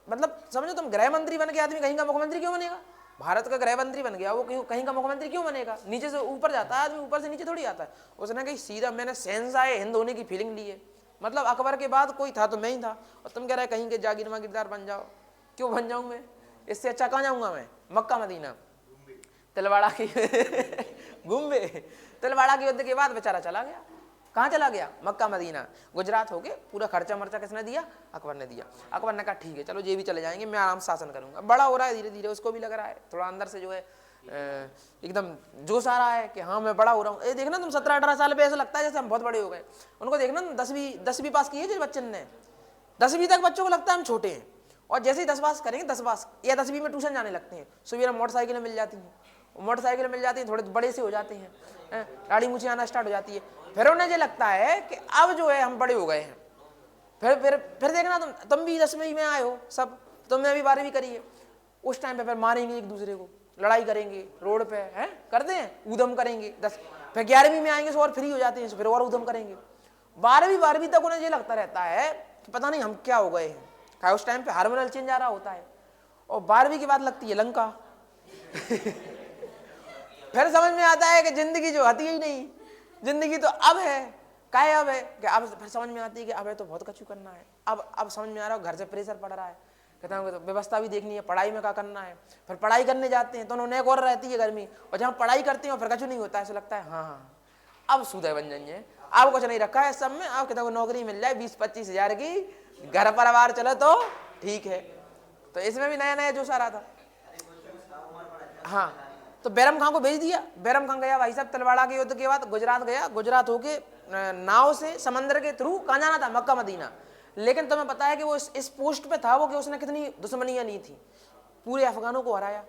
मतलब समझो तुम, गृह मंत्री बन के आदमी कहीं का मुख्यमंत्री क्यों बनेगा? भारत का गृह मंत्री बन गया, वो कहीं का मुख्यमंत्री क्यों बनेगा? नीचे से ऊपर जाता है आदमी, ऊपर से नीचे थोड़ी आता है। उसने कहीं सीधा, मैंने शहंशाह हिंद होने की फीलिंग ली है, मतलब अकबर के बाद कोई था तो मैं ही था, और तुम कह रहे कहीं के जागीर मागीरदार बन जाओ। क्यों बन जाऊं मैं? इससे अच्छा कहाँ जाऊंगा मैं? मक्का मदीना, तिलवाड़ा की घूमे। तिलवाड़ा के युद्ध के बाद बेचारा चला गया, कहाँ चला गया? मक्का मदीना, गुजरात होके। पूरा खर्चा मर्चा किसने दिया? अकबर ने दिया। अकबर ने कहा ठीक है चलो ये भी चले जाएंगे, मैं आराम से शासन करूंगा। बड़ा हो रहा है धीरे धीरे, उसको भी लग रहा है थोड़ा अंदर से जो है एकदम जोश आ रहा है कि हाँ मैं बड़ा हो रहा हूँ। ये देखना तुम 17-18 साल पे ऐसा लगता है जैसे हम बहुत बड़े हो गए। उनको देखना 10वीं पास की है जिस बच्चन ने, 10वीं तक बच्चों को लगता है हम छोटे हैं, और जैसे ही 10 पास करेंगे, 10 पास या 10वीं में ट्यूशन जाने लगते हैं, सुबह मोटरसाइकिलें मिल जाती हैं, मोटरसाइकिलें मिल जाती हैं, थोड़े बड़े से हो जाते हैं, गाड़ी मुझे आना स्टार्ट हो जाती है। फिर उन्हें ये लगता है कि अब जो है हम बड़े हो गए हैं। फिर देखना तुम भी 10वीं में आए हो, सब तुमने अभी 12वीं करी है। उस टाइम पे फिर मारेंगे एक दूसरे को, लड़ाई करेंगे रोड पे, हैं करते हैं, ऊधम करेंगे। फिर 11वीं में आएंगे तो और फ्री हो जाते हैं, फिर और ऊधम करेंगे। 12वीं तक उन्हें ये लगता रहता है कि पता नहीं हम क्या हो गए हैं। उस टाइम पे हार्मोनल चेंज आ रहा होता है, और 12वीं के बाद लगती है लंका। फिर समझ में आता है कि जिंदगी जो आती ही नहीं, जिंदगी तो अब है, काय अब है कि अब फिर समझ में आती है कि अब है तो बहुत कछु करना है। अब समझ में आ रहा है, घर से प्रेशर पड़ रहा है, कहते हैं तो व्यवस्था भी देखनी है, पढ़ाई में क्या करना है। फिर पढ़ाई करने जाते हैं तो उन्होंने एक और रहती है गर्मी, और जहाँ पढ़ाई करते हैं फिर कछु नहीं होता है। ऐसा लगता है हाँ अब सूदे बन जाएंगे, अब कुछ नहीं रखा है सब में, अब कहते हैं नौकरी मिल जाए 20-25 हज़ार की, घर परिवार चले तो ठीक है। तो इसमें भी नया नया जोश आ रहा था। हाँ, तो बैरम खां को भेज दिया। बैरम खां गया भाई साहब तिलवाड़ा के युद्ध के बाद गुजरात गया। गुजरात होके नाव से समंदर के थ्रू कहाँ जाना था? Mecca Medina. लेकिन तुम्हें पता है कि वो इस पोस्ट पे था वो कि उसने कितनी दुश्मनियां ली थी। पूरे अफगानों को हराया,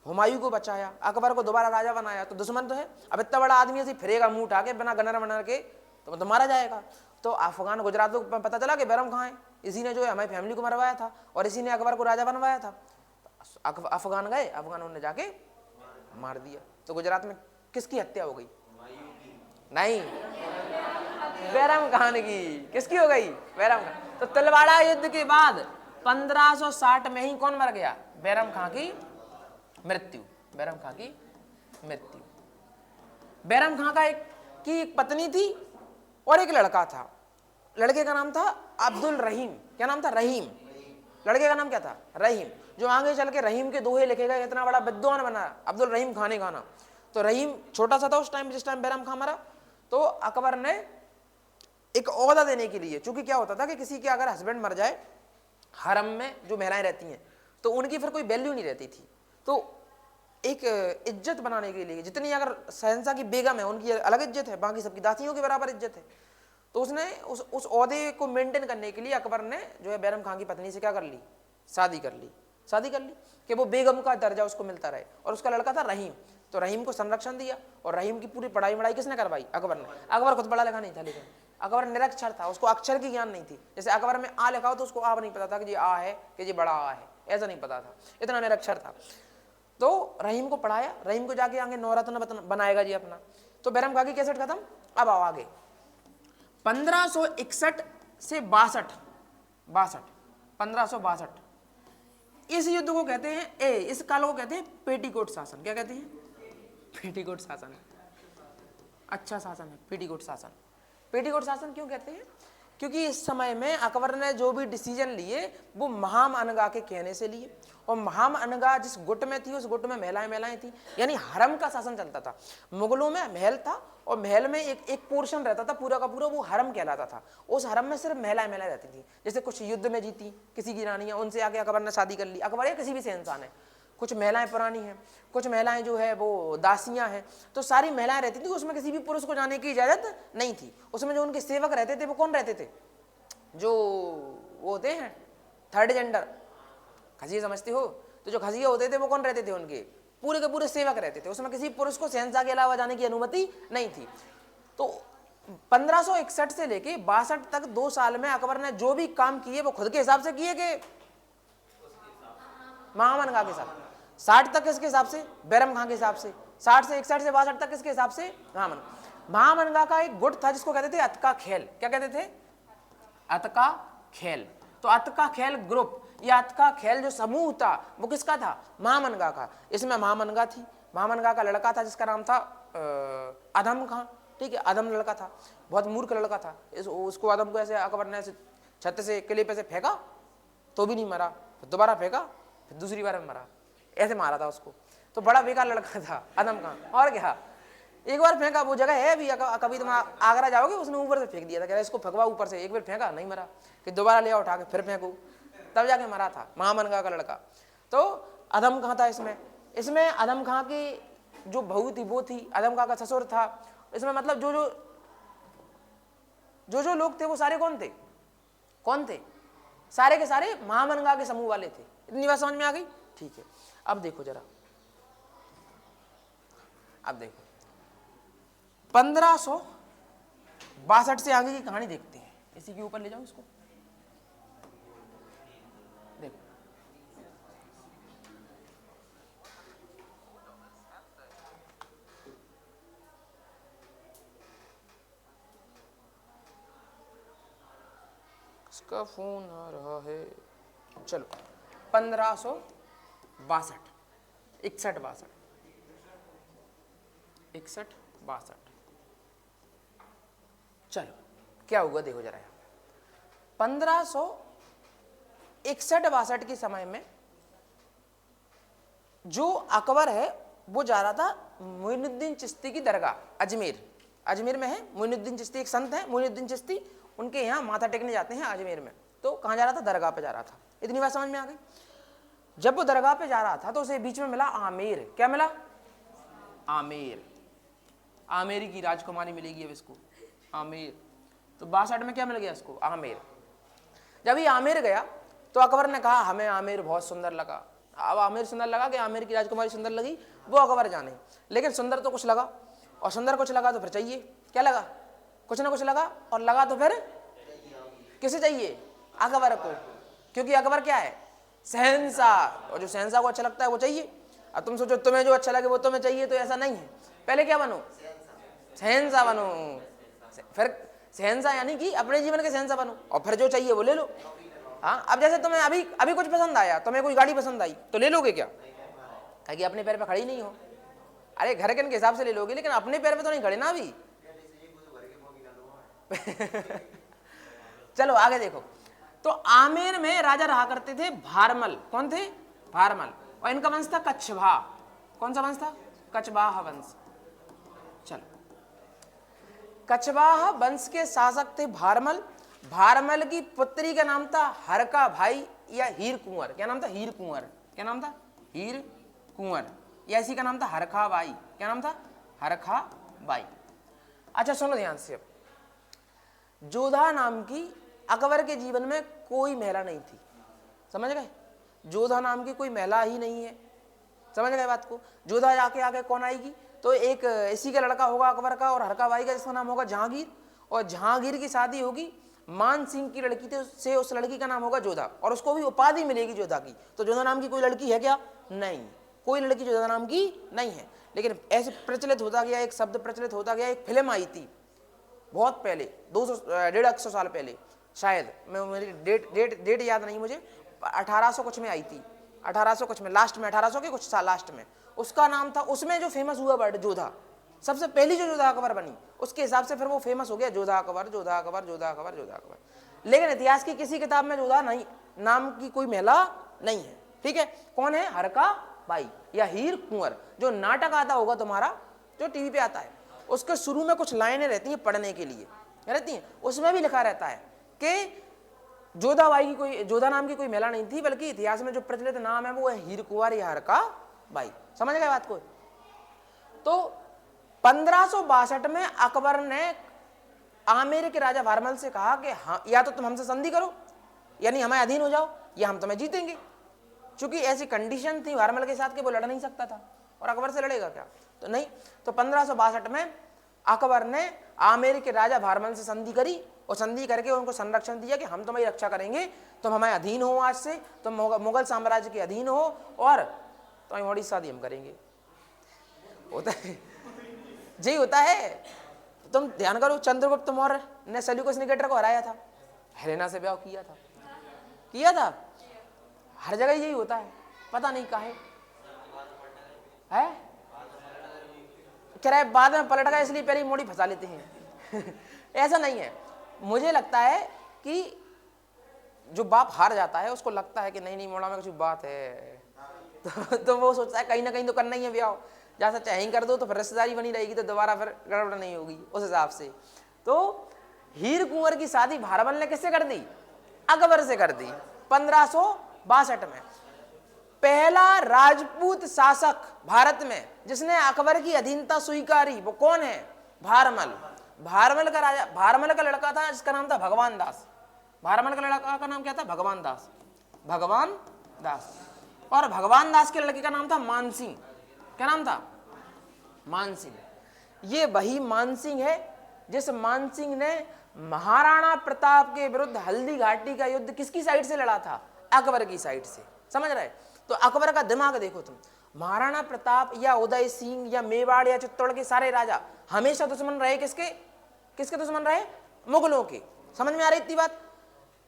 हुमायूं को बचाया, अकबर को दोबारा राजा बनाया। तो दुश्मन तो है, अब इतना बड़ा आदमी ऐसे फिरेगा मुंह उठा के बिना गनर बनर के तो मारा जाएगा। तो अफगान गुजरात को पता चला कि बैरम खां है, इसी ने जो है हमारी फैमिली को मरवाया था और इसी ने अकबर को राजा बनवाया था। अफगान गए, अफगानों ने जाके मार दिया। तो गुजरात में किसकी हत्या हो गई? नहीं, बैरम खान की। किसकी हो गई? बैरम खान। तो तिलवाड़ा युद्ध के बाद 1560 में ही कौन मर गया? बैरम खां की मृत्यु। बैरम खां की मृत्यु। बैरम खां का एक पत्नी थी और एक लड़का था। लड़के का नाम था अब्दुल रहीम। क्या नाम था? रहीम। लड़के का नाम क्या था? रहीम। जो आगे चल के रहीम के दोहे लिखे गए, इतना बड़ा विद्वान बना अब्दुल रहीम खाने खाना। तो रहीम छोटा सा था उस टाइम, जिस टाइम बैरम खां मरा। तो अकबर ने एक ओहदा देने के लिए, चूंकि क्या होता था कि किसी के अगर हस्बैंड मर जाए, हरम में जो महिलाएं रहती हैं तो उनकी फिर कोई वैल्यू नहीं रहती थी। तो एक इज्जत बनाने के लिए, जितनी अगर शहंशाह की बेगम है उनकी अलग इज्जत है, बाकी सबकी दासियों के बराबर इज्जत है। तो उसने उस ओहदे को मेंटेन करने के लिए अकबर ने जो है बैरम खां की पत्नी से क्या कर ली? शादी कर ली कि वो बेगम का दर्जा उसको मिलता रहे। और उसका लड़का था रहीम। तो रहीम को संरक्षण दिया और रहीम की पूरी पढ़ाई वढ़ाई किसने करवाई? अकबर ने। अकबर खुद पढ़ा लिखा नहीं था, लेकिन अकबर निरक्षर था, उसको अक्षर की ज्ञान नहीं थी। जैसे अकबर में आ लिखा हो तो उसको आ नहीं पता था कि ये आ है कि ये बड़ा आ है, ऐसा नहीं पता था, इतना निरक्षर था। तो रहीम को पढ़ाया, रहीम को जाके आगे नवरत्न बनाएगा जी अपना। तो बैरम खां की कैसेट खत्म। अब आओ आगे 1561 से 1562 इस युद्ध को कहते हैं इस काल को कहते हैं पेटीकोट शासन। क्या कहते हैं? पेटीकोट शासन। अच्छा शासन है पेटीकोट शासन। पेटीकोट शासन क्यों कहते हैं? क्योंकि इस समय में अकबर ने जो भी डिसीजन लिए वो महाम अनगा के कहने से लिए, और महाम अनगा जिस गुट में थी उस गुट में महिलाएं थी, यानी हरम का शासन चलता था। मुगलों में महल था और महल में एक पोर्शन रहता था पूरा का पूरा, वो हरम कहलाता था। उस हरम में सिर्फ महिलाएं रहती थी। जैसे कुछ युद्ध में जीती किसी की रानियां, उनसे आके अकबर ने शादी कर ली। अकबर या किसी भी शहंशाह ने, कुछ महिलाएं पुरानी हैं, कुछ महिलाएं जो है वो दासियां हैं, तो सारी महिलाएं रहती थी। उसमें किसी भी पुरुष को जाने की इजाजत नहीं थी। उसमें जो उनके सेवक रहते थे वो कौन रहते थे? जो वो होते हैं थर्ड जेंडर, खजिए समझते हो? तो जो खजिए होते थे वो कौन रहते थे? उनके पूरे के पूरे सेवक रहते थे। उसमें किसी पुरुष को शहंशाह के अलावा जाने की अनुमति नहीं थी। तो 1561 से लेके 62 तक 2 साल में अकबर ने जो भी काम किए वो खुद के हिसाब से किए कि महामन खां के हिसाब? 60 तक किसके हिसाब से? बैरम खां के हिसाब से। 60 से 61 से 62 तक किसके हिसाब से? महामन खां का एक गुट था जिसको कहते थे अतका खेल। क्या कहते थे? अतका खेल। तो अतका खेल ग्रुप या अतका खेल जो समूह था वो किसका था? महामनगा का। इसमें महामनगा थी, महामनगा का लड़का था जिसका नाम था आदम खां। ठीक है, आदम लड़का था, बहुत मूर्ख लड़का था। उसको आदम को ऐसे अकबर ने ऐसे छत से किले पे से फेंका तो भी नहीं मरा, फिर दोबारा फेंका, फिर दूसरी बार में मरा, ऐसे मारा था उसको। तो बड़ा बेकार लड़का था आदम खां। और क्या, एक बार फेंका, वो जगह है अभी, कभी तुम आगरा जाओगे, उसने ऊपर से फेंक दिया था, कह रहा इसको फेंकवा ऊपर से। एक बार फेंका नहीं मरा, फिर दोबारा ले उठा के फिर फेंकू, तब जाके मरा था महामनगा का लड़का। तो आदम खां था इसमें आदम खां की जो बहू थी वो थी, आदम खां का ससुर था। इसमें मतलब जो लोग थे वो सारे कौन थे? सारे के सारे महामनगा के समूह वाले थे। इतनी बात समझ में आ गई? ठीक है, अब देखो जरा, अब देखो 1562 से आगे की कहानी देखते हैं। इसी के ऊपर ले जाओ इसको, देखो इसका फोन आ रहा है। चलो 1562 61 62 चलो क्या हुआ देखो जरा। 1561-62 के समय में जो अकबर है वो जा रहा था मोइनुद्दीन चिश्ती की दरगाह, अजमेर में है। मोइनुद्दीन चिश्ती एक संत है, मोइनुद्दीन चिश्ती, उनके यहाँ माथा टेकने जाते हैं अजमेर में। तो कहाँ जा रहा था? दरगाह पे जा रहा था। इतनी बात समझ में आ गई? जब वो दरगाह पे जा रहा था तो उसे बीच में मिला आमेर। क्या मिला? आमेर की राजकुमारी मिलेगी अब इसको, आमेर। तो 62 में क्या मिल गया इसको? आमेर। जब ये आमेर गया तो अकबर ने कहा हमें आमेर बहुत सुंदर लगा। अब आमेर सुंदर लगा कि आमेर की राजकुमारी सुंदर लगी, वो अकबर जाने, लेकिन सुंदर तो कुछ लगा, और सुंदर कुछ लगा तो फिर चाहिए। क्या लगा? कुछ ना कुछ लगा, और लगा तो फिर किसे चाहिए? अकबर को, क्योंकि अकबर क्या है? शहंशाह, और जो शहंशाह को अच्छा लगता है वो चाहिए। अब तुम सोचो तुम्हें जो अच्छा लगे वो तुम्हें चाहिए, तो ऐसा नहीं है। पहले क्या बनो? शहंशाह बनो, फिर शहंशाह यानी कि अपने जीवन के शहंशाह बनो, और फिर जो चाहिए वो ले लो। हाँ, अब जैसे तुम्हें अभी कुछ पसंद आया, तुम्हें कोई गाड़ी पसंद आई तो ले लोगे क्या? कि अपने पैर पे खड़ी नहीं हो। अरे घर के हिसाब से ले लोगे, लेकिन अपने पैर पे तो नहीं खड़े ना अभी। चलो आगे देखो। तो आमेर में राजा रहा करते थे भारमल। कौन थे? भारमल। और इनका वंश था कच्छवाहा। कौन सा वंश था? कच्छवाहा वंश। चलो, कच्छवाहा वंश के शासक थे भारमल। भारमल की पुत्री का नाम था हरका भाई या हीर कुंवर। क्या नाम था? हीर कुंवर। क्या नाम था? हीर कुंवर। या इसी का नाम था हरखा बाई। क्या नाम था? हरखा बाई। अच्छा सुनो ध्यान से, अब जोधा नाम की अकबर के जीवन में कोई महिला नहीं थी। समझ गए? जोधा नाम की कोई महिला ही नहीं है। समझ गए बात को? जोधा आके आगे कौन आएगी? तो एक इसी का लड़का होगा अकबर का और हरका बाई का, जिसका नाम होगा जहांगीर। और जहांगीर की शादी होगी मान सिंह की लड़की से, उस लड़की का नाम होगा जोधा, और उसको भी उपाधि मिलेगी जोधा की। तो जोधा नाम की कोई लड़की है क्या? नहीं। कोई लड़की जोधा नाम की नहीं है। लेकिन ऐसे प्रचलित होता गया, एक शब्द प्रचलित होता गया। एक फिल्म आई थी बहुत पहले, 200-150 साल पहले शायद, मैं मेरी डेट याद नहीं मुझे, 1800 कुछ में आई थी, 1800 कुछ में, लास्ट में 1800 के कुछ साल लास्ट में। उसका नाम था, उसमें जो फेमस हुआ वर्ड जोधा, सबसे पहली जो जोधा अकबर बनी, उसके हिसाब से फिर वो फेमस हो गया जोधा अकबर, जोधा अकबर, जोधा अकबर, जोधा अकबर। लेकिन इतिहास की किसी किताब में जोधा नहीं नाम की कोई महिला नहीं है। ठीक है, कौन है? हरका बाई या हीर कुंवर। जो नाटक आता होगा तुम्हारा, जो टीवी पे आता है, उसके शुरू में कुछ लाइनें रहती हैं पढ़ने के लिए रहती हैं, उसमें भी लिखा रहता है कि जोधाबाई की कोई, जोधा नाम की कोई महिला नहीं थी, बल्कि इतिहास में जो प्रचलित नाम है वो है हीर कुंवर या हरका बाई। समझ गए बात को? तो 1562 में अकबर ने आमेर के राजा भारमल से कहा कि हाँ, या तो तुम हमसे संधि करो, यानी हमें अधीन हो जाओ, या हम तुम्हें जीतेंगे। क्योंकि ऐसी कंडीशन थी भारमल के साथ कि वो लड़ नहीं सकता था, और अकबर से लड़ेगा क्या? तो नहीं। तो 1562 में अकबर ने आमेर के राजा भारमल से संधि करी, और संधि करके उनको संरक्षण दिया कि हम तुम्हारी रक्षा करेंगे, तुम हमें अधीन हो, आज से तुम मुगल साम्राज्य के अधीन हो, और तुम्हारी मोड़ी शादी हम करेंगे। होता है जी, होता है। तुम ध्यान करो, चंद्रगुप्त मौर्य ने सेल्यूकस निकेटर को हराया था, हेलेना से ब्याह किया था। हर जगह यही होता है, पता नहीं काहे है, कह रहा है बाद में पलट गया इसलिए पहले मोड़ी फंसा लेते हैं। ऐसा नहीं है। मुझे लगता है कि जो बाप हार जाता है उसको लगता है कि नहीं मोड़ा में कुछ बात है, तो वो सोचता है कहीं ना कहीं तो करना ही है ब्याह, जैसा चाहे कर दो तो फिर रिश्तेदारी बनी रहेगी, तो दोबारा फिर गड़बड़ नहीं होगी उस हिसाब से। तो हीर कुंवर की शादी भारमल ने किससे कर दी? अकबर से कर दी 1562 में। पहला राजपूत शासक भारत में जिसने अकबर की अधीनता स्वीकारी वो कौन है? भारमल। भारमल का राजा, भारमल का लड़का था जिसका नाम था भगवान दास। भारमल का लड़का का नाम क्या था? भगवान दास। भगवान दास। और भगवान दास के लड़के का नाम था मानसिंह। क्या नाम था? मानसिंह। ये वही मानसिंह है जिस मानसिंह ने महाराणा प्रताप के विरुद्ध हल्दी घाटी का युद्ध किसकी साइड से लड़ा था? अकबर की साइड से। समझ रहे? तो अकबर का दिमाग देखो तुम। महाराणा प्रताप या उदय सिंह या मेवाड़ या चित्तौड़ के सारे राजा हमेशा दुश्मन रहे किसके? किसके दुश्मन रहे? मुगलों के। समझ में आ रही इतनी बात?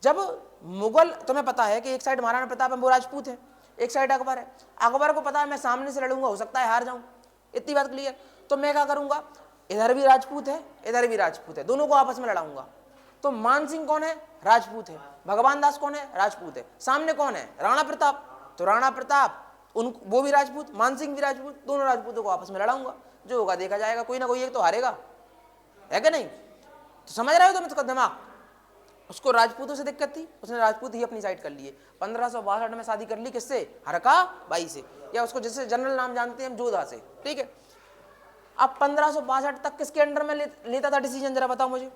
जब मुगल, तुम्हें पता है कि एक साइड महाराणा प्रताप है वो राजपूत है, एक साइड अकबर है। अकबर को पता है मैं सामने से लड़ूंगा, हो सकता है हार जाऊं, इतनी बात क्लियर। तो मैं क्या करूंगा, इधर भी राजपूत है इधर भी राजपूत है, दोनों को आपस में लड़ाऊंगा। तो मानसिंह कौन है? राजपूत है। भगवान दास कौन है? राजपूत है। सामने कौन है? राणा प्रताप। तो राणा प्रताप वो भी राजपूत, मानसिंह भी राजपूत, दोनों राजपूतों को आपस में लड़ाऊंगा, जो होगा देखा जाएगा, कोई ना कोई एक तो हारेगा, है कि नहीं? तो समझ रहे हो तुम इसका दिमाग? उसको राजपूतों से दिक्कत थी, उसने राजपूत ही अपनी साइड कर लिए। 1562 में शादी कर ली किससे? हरका बाई से, या उसको जिससे जनरल नाम जानते हैं हम, जोधा से। ठीक है। अब 1562 तक किसके अंडर में लेता था डिसीजन, जरा बताओ मुझे।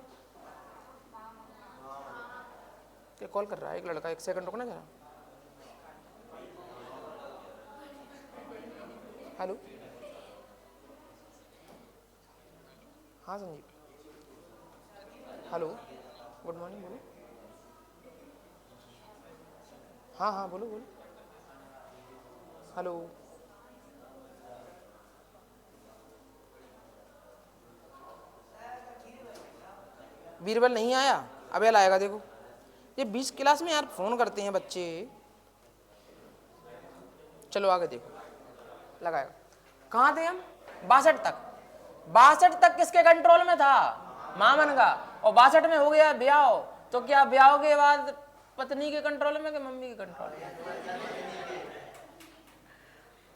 क्या कॉल कर रहा है एक लड़का, एक सेकंड रुकना जरा। हेलो, हाँ संजीव, हेलो, गुड मॉर्निंग, बोलो। हाँ हाँ बोलो बोलो। हेलो, बीरबल नहीं आया, अबेल आएगा। देखो ये 20 क्लास में यार फोन करते हैं बच्चे। चलो आगे देखो, लगाएगा। कहाँ थे हम? 62 तक। 62 तक किसके कंट्रोल में था? मामन का। और 62 में हो गया ब्याह, तो क्या ब्याह के बाद पत्नी के कंट्रोल में कि मम्मी के कंट्रोल में?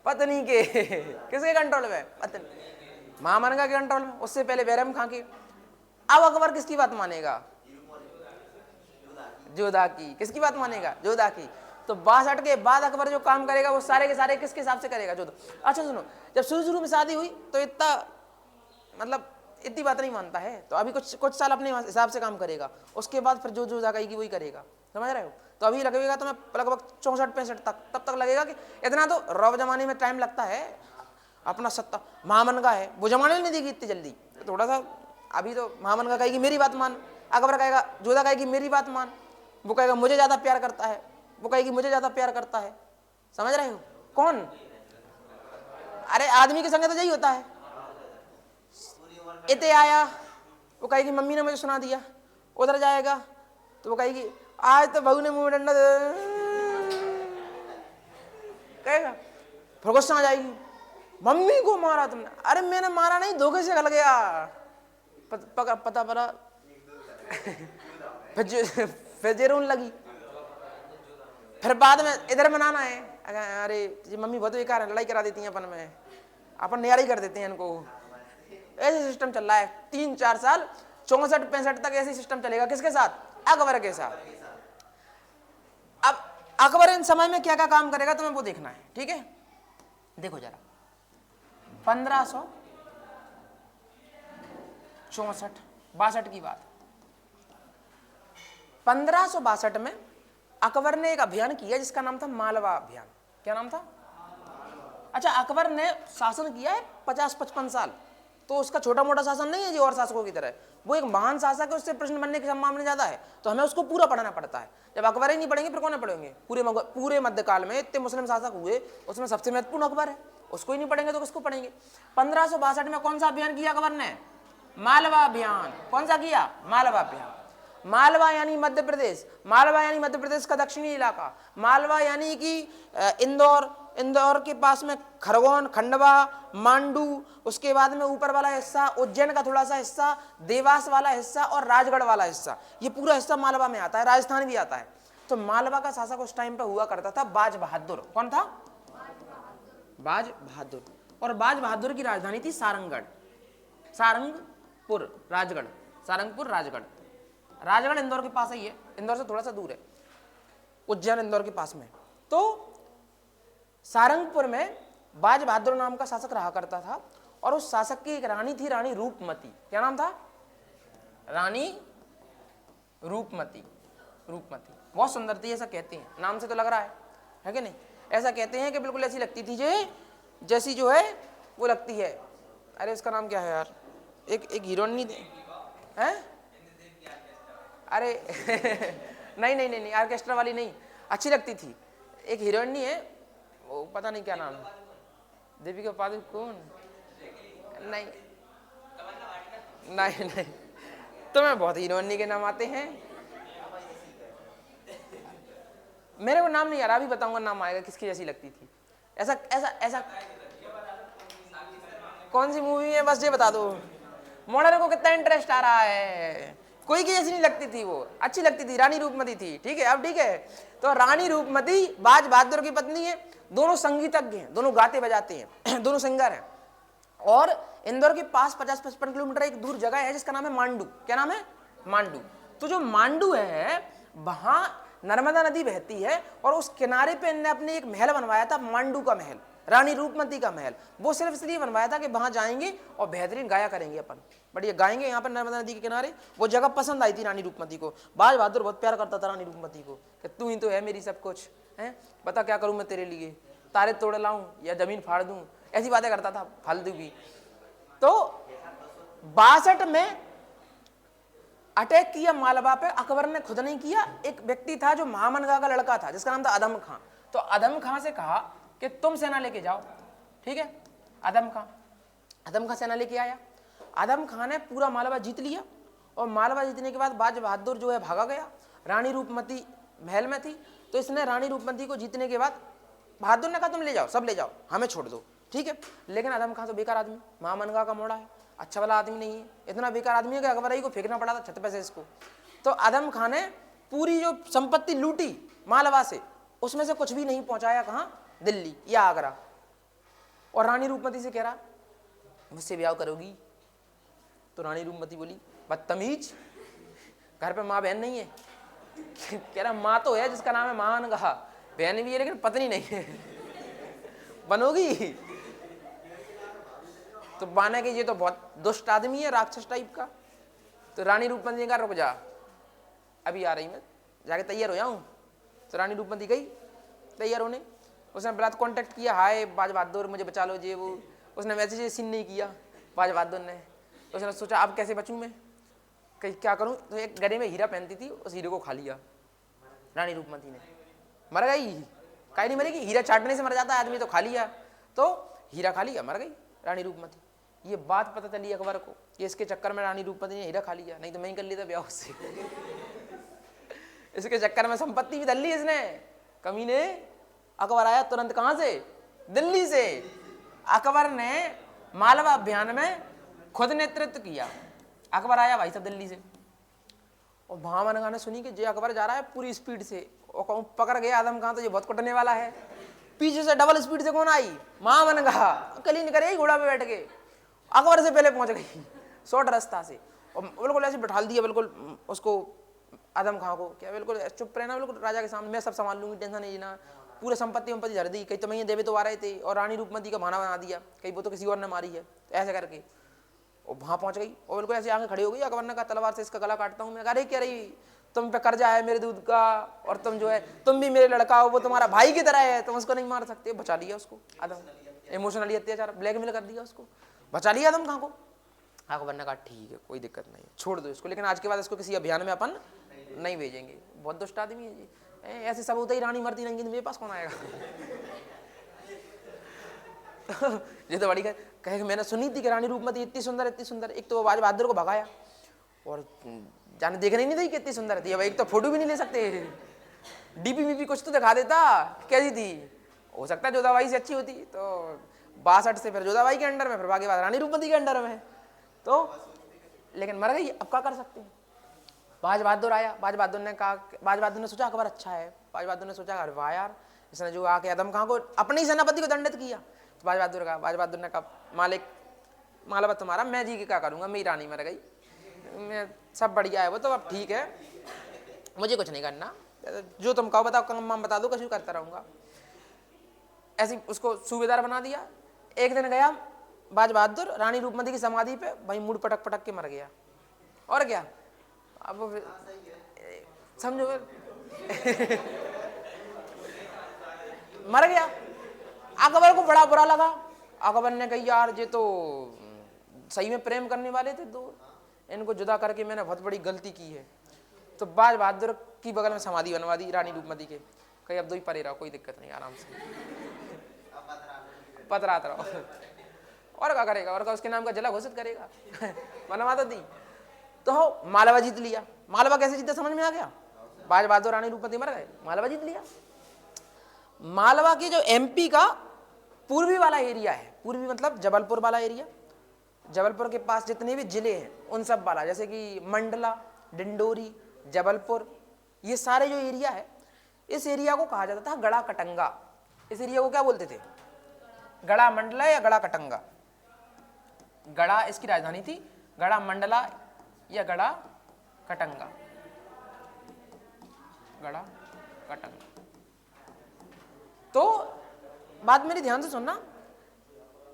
पत्नी के। किसके कंट्रोल में? पत्नी, मामन का के कंट्रोल में। उससे पहले बैरम खां के। अब अकबर किसकी बात मानेगा? जोधा की। किसकी बात मानेगा? जोधा की। तो 62 के बाद अकबर जो काम करेगा वो सारे के सारे किसके हिसाब से करेगा? जोधा। अच्छा सुनो, जब शुरू में शादी हुई तो इतना मतलब इतनी बात नहीं मानता है, तो अभी कुछ साल अपने हिसाब से काम करेगा, उसके बाद फिर जो जोधा कहेगी वही करेगा। समझ रहे हो? तो अभी लगेगा तुम्हें लगभग 64-65 तक, तब तक लगेगा कि इतना तो रौब जमाने में टाइम लगता है। अपना सत्ता महामन का है, वो जमाने नहीं देगी इतनी जल्दी, तो थोड़ा सा अभी तो महामन का कहेगी मेरी बात मान, अकबर कहेगा, जोधा कहेगी मेरी बात मान, वो कहेगा मुझे ज़्यादा प्यार करता है, वो कहेगी मुझे ज़्यादा प्यार करता है। समझ रहे हो? कौन? अरे आदमी के संग तो यही होता है। इते आया, वो कहेगी मम्मी ने मुझे सुना दिया। उधर जाएगा तो वो कहेगी आज तो बहू ने मुंह में डंडा कहेगा। फिर गुस्सा आ जाएगी, मम्मी को मारा तुमने। अरे मैंने मारा नहीं, धोखे से गल गया, पता पड़ा। फिर जेरून लगी। फिर बाद में इधर मनाना है, अरे ये मम्मी बहुत बेकार है, लड़ाई करा देती हैं अपन में, अपन नियारी कर देते हैं इनको। ऐसे सिस्टम चल रहा है 3-4 साल, 64-65 तक ऐसे सिस्टम चलेगा। किसके साथ? अकबर के साथ। अब अकबर इन समय में क्या क्या काम करेगा तुम्हें वो देखना है, ठीक है। देखो जरा 1564-62 की बात। 1562 में अकबर ने एक अभियान किया जिसका नाम था मालवा अभियान। क्या नाम था? अच्छा, अकबर ने शासन किया है 50-55 साल, तो उसका छोटा मोटा शासन नहीं है जी और शासकों की तरह। वो एक महान शासक है, उससे प्रश्न बनने की संभावना ज्यादा है, तो हमें उसको पूरा पढ़ना पड़ता है। जब अकबर ही नहीं पढ़ेंगे फिर कौन पढ़ेंगे? पूरे मध्यकाल में इतने मुस्लिम शासक हुए, उसमें सबसे महत्वपूर्ण अकबर है, उसको ही नहीं पढ़ेंगे तो किसको पढ़ेंगे? 1562 में कौन सा अभियान किया अकबर ने? मालवा अभियान। कौन सा किया? मालवा अभियान। मालवा यानी मध्य प्रदेश, मालवा यानी मध्य प्रदेश का दक्षिणी इलाका, मालवा यानी कि इंदौर के पास में खरगोन, खंडवा, मांडू, उसके बाद में ऊपर वाला हिस्सा, उज्जैन का थोड़ा सा हिस्सा, देवास वाला हिस्सा और राजगढ़ वाला हिस्सा, ये पूरा हिस्सा मालवा में आता है। राजस्थान भी आता है। तो मालवा का शासक उस टाइम पे हुआ करता था बाज बहादुर। कौन था? बाज बहादुर। और बाज बहादुर की राजधानी थी सारंगगढ़, सारंगपुर, राजगढ़, सारंगपुर, राजगढ़। राजगढ़ इंदौर के पास ही है, इंदौर से थोड़ा सा दूर है, उज्जैन इंदौर के पास में। तो सारंगपुर में बाज बहादुर नाम का शासक रहा करता था, और उस शासक की एक रानी थी, रानी रूपमती। क्या नाम था? रानी रूपमती। रूपमती बहुत सुंदर थी, ऐसा कहते हैं, नाम से तो लग रहा है कि नहीं? ऐसा कहते हैं कि बिल्कुल ऐसी लगती थी जैसी जो है वो लगती है। अरे उसका नाम क्या है यार, एक हीरोइनी है। अरे नहीं नहीं नहीं, ऑर्केस्ट्रा वाली नहीं, अच्छी लगती थी, एक हीरोइनी है, वो पता नहीं क्या नाम है, दीपिका पादुकोण? नहीं नहीं नहीं, तुम्हें बहुत हीरोइनी के नाम आते हैं, मेरे को नाम नहीं आ रहा, अभी बताऊंगा नाम आएगा किसकी जैसी लगती थी। ऐसा ऐसा ऐसा कौन सी मूवी है बस ये बता दो। मॉडर्न को कितना इंटरेस्ट आ रहा है, कोई की जैसी नहीं लगती थी, वो अच्छी लगती थी, रानी रूपमती थी। ठीक है, अब ठीक है, तो रानी रूपमती बाज बहादुर की पत्नी है, दोनों संगीतज्ञ हैं, दोनों गाते बजाते हैं, दोनों सिंगर हैं। और इंदौर के पास 50-55 किलोमीटर एक दूर जगह है जिसका नाम है मांडू। क्या नाम है? मांडू। तो जो मांडू है वहां नर्मदा नदी बहती है, और उस किनारे पे इन्होंने अपने एक महल बनवाया था, मांडू का महल, रानी रूपमती का महल। वो सिर्फ इसलिए बनवाया था कि वहां जाएंगे और बेहतरीन गाया करेंगे, अपन बढ़िया गाएंगे यहाँ पर नर्मदा नदी के किनारे। वो जगह पसंद आई थी रानी रूपमती को। बाज बहादुर बहुत प्यार करता था रानी रूपमती को, कि तू ही तो है मेरी सब कुछ है, बता क्या करूं मैं तेरे लिए, तारे तोड़ लाऊं या जमीन फाड़ दूं, ऐसी बातें करता था फालतू की। तो 62 में अटैक किया मालवा पे, अकबर ने खुद नहीं किया, एक व्यक्ति था जो महामनगा का लड़का था जिसका नाम था अदम खां। तो अदम खां से कहा कि तुम सेना लेके जाओ, ठीक है। अदम खां सेना लेके आया। अदम खां ने पूरा मालवा जीत लिया, और मालवा जीतने के बाद बाज बहादुर जो है भागा गया। रानी रूपमती महल में थी, तो इसने रानी रूपमती को जीतने के बाद बहादुर ने कहा तुम ले जाओ, सब ले जाओ, हमें छोड़ दो, ठीक है। लेकिन अदम खां तो बेकार आदमी, महामनगा का मोड़ा है, अच्छा वाला आदमी नहीं है, इतना बेकार आदमी है कि अकबर को फेंकना पड़ा था छत पे से इसको। तो अदम खां ने पूरी जो संपत्ति लूटी मालवा से, उसमें से कुछ भी नहीं पहुंचाया, कहाँ? दिल्ली या आगरा। और रानी रूपमती से कह रहा मुझसे ब्याह करोगी? तो रानी रूपमती बोली बदतमीज, घर पे माँ बहन नहीं है? कह रहा माँ तो है जिसका नाम है महानगा, बहन भी है लेकिन पत्नी नहीं है, बनोगी? तो बाने कि ये तो बहुत दुष्ट आदमी है, राक्षस टाइप का। तो रानी रूपमती ने कहा रुक जा, अभी आ रही, मैं जाके तैयार हो जाऊं। तो रानी रूपमती गई तैयार होने, उसने बलात् कांटेक्ट किया, हाय बाज बहादुर मुझे बचा लो, ये वो। उसने मैसेज सीन नहीं किया बाज बहादुर ने। उसने सोचा अब कैसे बचूं मैं, कहीं क्या करूं। तो एक गले में हीरा पहनती थी, उस हीरे को खा लिया रानी रूपमती ने। मर गई, काहे नहीं मरेगी, हीरा चाटने से मर जाता है आदमी, तो खा लिया। तो हीरा खा लिया, मर गई रानी रूपमती। ये बात पता चली अकबर को कि इसके चक्कर में रानी रूपमती ने हीरा खा लिया, नहीं तो मैं ही कर लेता ब्याह उससे। इसके चक्कर में संपत्ति भी धर ली इसने, कमीने। अकबर आया तुरंत, कहां से? दिल्ली से। अकबर ने मालवा अभियान में खुद नेतृत्व किया। अकबर आया भाई साहब दिल्ली से, और महामनगा ने सुनी कि जे अकबर जा रहा है पूरी स्पीड से, और पकड़ गया आदम खां, तो ये बहुत कुटने वाला है। पीछे से डबल स्पीड से कौन आई? महामनगा। कली निकल गई घोड़ा पे बैठ के, अकबर से पहले पहुंच गई शॉर्ट रास्ता से, और बिल्कुल ऐसे बैठा दिया बिल्कुल उसको, आदम खां को। क्या बिल्कुल चुप रहना, बिल्कुल राजा के सामने, मैं सब संभाल लूंगी, टेंशन नहीं लेना। पूरे संपत्ति झड़ दी, कहीं तो मैं देवे तो आ रहे थे, और रानी रूपमती का बहाना बना दिया कहीं वो तो किसी और ने मारी है, तो ऐसे करके वो वहां पहुंच गई, और बिल्कुल ऐसे आंखें खड़ी हो गई। अकबर ने कहा तलवार से इसका गला काटता हूं। मैं कहा अरे क्या रही, तुम पे कर्जा है मेरे दूध का, और तुम जो है तुम भी मेरे लड़का हो, वो तुम्हारा भाई की तरह है, तुम उसको नहीं मार सकते। बचा लिया उसको आदम, इमोशनली अत्याचार, ब्लैकमेल कर दिया उसको, बचा लिया आदम खां को। अकबर ने कहा ठीक है कोई दिक्कत नहीं, छोड़ दो इसको, लेकिन आज के बाद इसको किसी अभियान में अपन नहीं भेजेंगे, बहुत दुष्ट आदमी है जी। ऐसे सब होता ही, रानी मरती नहीं, मेरे पास कौन आएगा? ये तो बड़ी कहे, मैंने सुनी थी कि रानी रूपमती इतनी सुंदर इतनी सुंदर। एक तो बाज बहादुर को भगाया, और जाने देखने नहीं दी कि इतनी सुंदर थी। अब एक तो फोटो भी नहीं ले सकते, डीपी मीपी कुछ तो दिखा देता कैसी थी, हो सकता है जोधाबाई से अच्छी होती। तो 62 से फिर जोधाबाई के अंडर में, फिर बाकी बाद रानी रूपमती के अंडर में, तो लेकिन मर गई, अब क्या कर सकते हैं। बाज बहादुर आया, बाज बहादुर ने कहा, बाज बहादुर ने सोचा अकबर अच्छा है, बाज बहादुर ने सोचा अरे वाह यार, इसने जो आके आदम खां को, अपने ही सेनापति को दंडित किया। तो बाज बहादुर ने कहा मालिक मालवा तुम्हारा, मैं जी के क्या करूंगा, मेरी रानी मर गई, मैं सब बढ़िया है वो तो, अब ठीक है मुझे कुछ नहीं करना, जो तुम कहो बताओ, काम बता दो, कुछ करता रहूंगा। ऐसे उसको सूबेदार बना दिया। एक दिन गया बाज बहादुर रानी रूपमती की समाधि पे, भाई मुड़ पटक पटक के मर गया। और क्या, अब समझो मर गया। अकबर को बड़ा बुरा लगा। अकबर ने कहा यार ये तो सही में प्रेम करने वाले थे दो, इनको जुदा करके मैंने बहुत बड़ी गलती की है। तो बाज बहादुर की बगल में समाधि बनवा दी रानी रूपमती के, कहीं अब दो ही परे रहो, कोई दिक्कत नहीं, आराम से पतरात रहो। और क्या करेगा, और क्या उसके नाम का जिला घोषित करेगा। बनवा तो दी। तो मालवा जीत लिया। मालवा कैसे जीता समझ में आ गया, बाज बहादुर रानी रूपमती मर गए, मालवा जीत लिया। मालवा की जो एमपी का पूर्वी वाला एरिया है, पूर्वी मतलब जबलपुर वाला एरिया, जबलपुर के पास जितने भी जिले हैं उन सब वाला, जैसे कि मंडला, डिंडोरी, जबलपुर, ये सारे जो एरिया है, इस एरिया को कहा जाता था गड़ा कटंगा। इस एरिया को क्या बोलते थे, गड़ा मंडला या गड़ा कटंगा। गड़ा इसकी राजधानी थी, गड़ा मंडला या गड़ा कटंगा, गड़ा कटंगा। तो बात मेरी ध्यान से सुनना,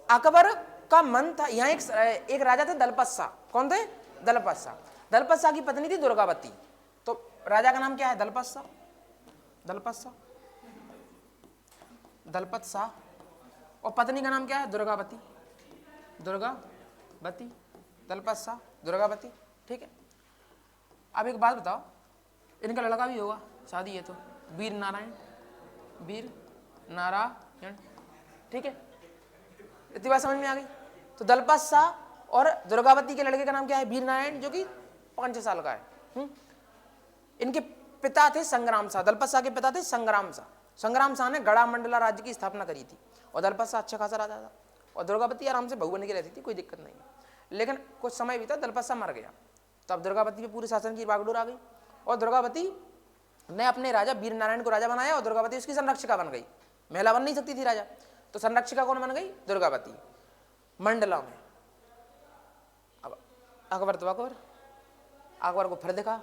अकबर का मन था, यहाँ एक राजा थे दलपत शाह। कौन थे? दलपत शाह। दलपत शाह की पत्नी थी दुर्गावती। तो राजा का नाम क्या है? दलपत शाह। दलपत शाह, दलपत शाह, और पत्नी का नाम क्या है? दुर्गावती। दुर्गावती, दलपत शाह, दुर्गावती, ठीक है। अब एक बात बताओ, इनका लड़का भी होगा, शादी है तो, वीर नारायण, वीर नारायण, ठीक है। इतनी बात समझ में आ गई। तो दलपत शाह और दुर्गावती के लड़के का नाम क्या है? वीर नारायण, जो कि 5 साल का है। इनके पिता थे संग्राम शाह। दलपत शाह के पिता थे संग्राम शाह। संग्राम शाह ने गड़ा मंडला राज्य की स्थापना करी थी, और दलपत शाह अच्छा खासा राजा था, और दुर्गावती आराम से बहू बन के रहती थी, कोई दिक्कत नहीं है। लेकिन कुछ समय बीता, दलपत शाह मर गया, तो अब दुर्गावती पे पूरे शासन की बागडोर आ गई, और दुर्गावती ने अपने राजा वीर नारायण को राजा बनाया, और दुर्गावती उसकी संरक्षिका बन गई। महिला बन नहीं सकती थी राजा, तो संरक्षिका कौन बन गई? दुर्गावती, मंडला में। अब अकबर तो अकबर को फिर देखा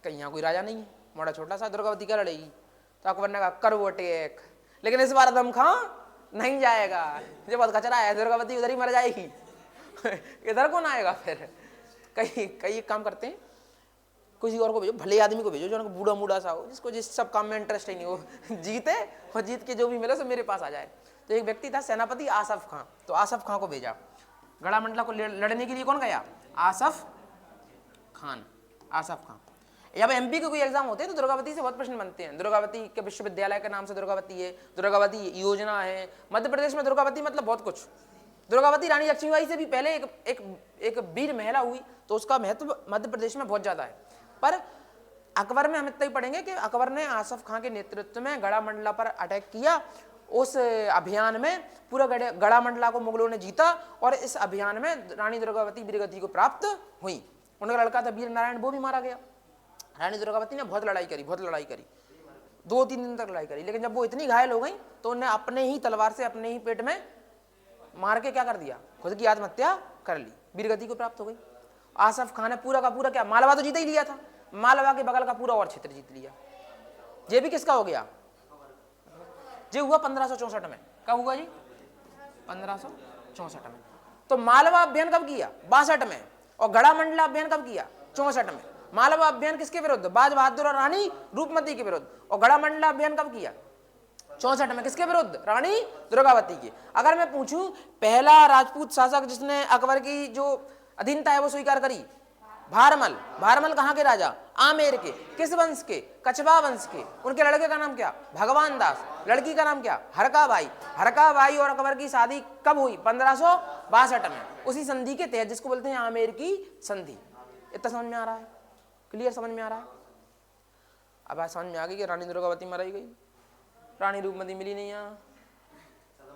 कहीं यहाँ कोई राजा नहीं है, मोटा छोटा सा, दुर्गावती क्या लड़ेगी। तो अकबर ने कहा कर वो अटैक, लेकिन इस बार आदम खां नहीं जाएगा, ये बहुत कचरा है, दुर्गावती उधर ही मर जाएगी। इधर कौन आएगा फिर? कई एक काम करते हैं, किसी और को भेजो, भले आदमी को भेजो जो बूढ़ा मूढ़ा सा हो, जिसको जिस सब काम में इंटरेस्ट ही नहीं हो, जीते और जीत के जो भी मिले सो मेरे पास आ जाए। तो एक व्यक्ति था सेनापति आसफ खां, तो आसफ खां को भेजा गड़ा मंडला को लड़ने के लिए। कौन गया? आसफ खान। आसफ खां जब एमपी के कोई एग्जाम होते हैं तो दुर्गावती से बहुत प्रश्न बनते हैं। दुर्गावती के विश्वविद्यालय के नाम से दुर्गावती है, दुर्गावती योजना है। मध्य प्रदेश में दुर्गावती मतलब बहुत कुछ। दुर्गावती रानी लक्ष्मीबाई से भी पहले एक वीर महिला हुई, तो उसका महत्व मध्य प्रदेश में बहुत ज्यादा है। पर अकबर में हम इतना ही पढ़ेंगे कि अकबर ने आसफ खां के नेतृत्व में गड़ा मंडला पर अटैक किया। उस अभियान में पूरा गड़ा मंडला को मुगलों ने जीता और इस अभियान में रानी दुर्गावती वीरगति को प्राप्त हुई। उनका लड़का था वीर नारायण, वो भी मारा गया। रानी दुर्गावती ने बहुत लड़ाई करी 2-3 दिन तक लड़ाई करी, लेकिन जब वो इतनी घायल हो गई तो उन्हें अपने ही तलवार से अपने ही पेट में मार के क्या कर दिया, खुद की आत्महत्या कर ली। वीरगति को प्राप्त हो गई। आसफ खान ने पूरा का पूरा क्या, मालवा तो जीता ही लिया था, मालवा के बगल का पूरा और क्षेत्र जीत लिया। ये भी किसका हो गया, ये हुआ 1564 में। कब हुआ जी, 1564 में। तो मालवा अभियान कब किया, 62 में। और गड़ा मंडला अभियान कब किया, 64 में। मालवा अभियान किसके विरुद्ध, बाज बहादुर और रानी रूपमती के विरुद्ध। और गड़ा मंडला अभियान कब किया, 64 में। किसके विरुद्ध, रानी दुर्गावती की। अगर मैं पूछूं पहला राजपूत शासक जिसने अकबर की जो अधीनता है वो स्वीकार करी, भारमल। भारमल कहाँ के राजा, आमेर के। किस वंश के, कछवा वंश के। उनके लड़के का नाम क्या, भगवान दास। लड़की का नाम क्या, हरका बाई। हरका बाई और अकबर की शादी कब हुई, 1562 में, उसी संधि के तहत, जिसको बोलते हैं आमेर की संधि। इतना समझ में आ रहा है, क्लियर समझ में आ रहा है। अब आज समझ में आ गई कि रानी दुर्गावती मराई गई, रानी रूपमती मिली नहीं। यहाँ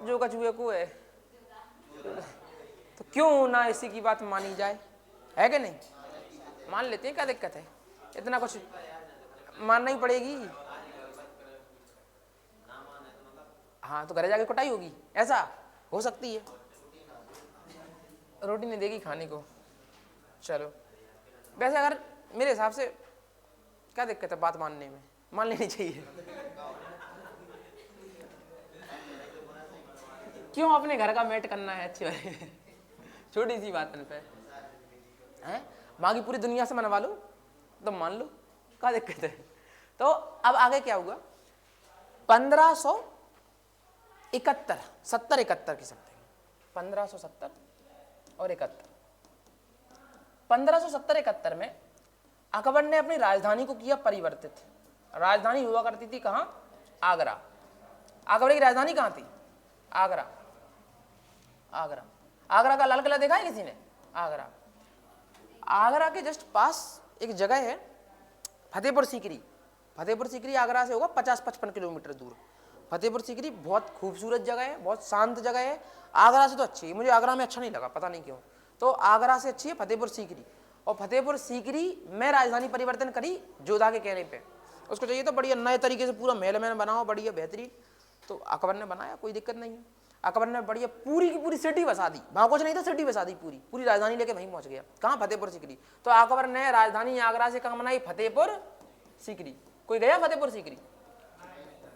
जो कछुए को है, तो क्यों ना इसी की बात मानी जाए, है कि नहीं। मान लेते हैं, क्या दिक्कत है, इतना कुछ मानना ही पड़ेगी। हाँ तो घर जाके कुटाई होगी, ऐसा हो सकती है, रोटी नहीं देगी खाने को। चलो, वैसे अगर मेरे हिसाब से क्या दिक्कत है बात मानने में, मान लेनी चाहिए। क्यों अपने घर का मेट करना है, अच्छी बात छोटी सी बात पे है, बाकी पूरी दुनिया से मनवा लो तो मान लो, क्या दिक्कत है। तो अब आगे क्या हुआ, 1571 70-71 की सकते हैं, 1570 और 71। 1570-71 में अकबर ने अपनी राजधानी को किया परिवर्तित। राजधानी हुआ करती थी कहाँ, आगरा। अकबर की राजधानी कहाँ थी, आगरा। आगरा, आगरा का लाल किला देखा है किसी ने, आगरा। आगरा के जस्ट पास एक जगह है फतेहपुर सीकरी। फतेहपुर सीकरी आगरा से होगा 50-55 किलोमीटर दूर। फतेहपुर सीकरी बहुत खूबसूरत जगह है, बहुत शांत जगह है। आगरा से तो अच्छी है, मुझे आगरा में अच्छा नहीं लगा, पता नहीं क्यों। तो आगरा से अच्छी है फतेहपुर सीकरी। और फतेहपुर सीकरी में राजधानी परिवर्तन करी जोधा के कहने पे। उसको चाहिए तो बढ़िया नए तरीके से पूरा महल में बनाओ, बढ़िया बेहतरीन। तो अकबर ने बनाया, कोई दिक्कत नहीं है। अकबर ने बढ़िया पूरी की पूरी सिटी बसा दी, वहां कुछ नहीं था, सिटी बसा दी, पूरी पूरी राजधानी लेके वहीं पहुंच गया। कहाँ, फतेहपुर सीकरी। तो अकबर ने राजधानी आगरा से कहाँ बनाई, फतेहपुर सीकरी। कोई गया फतेहपुर सीकरी,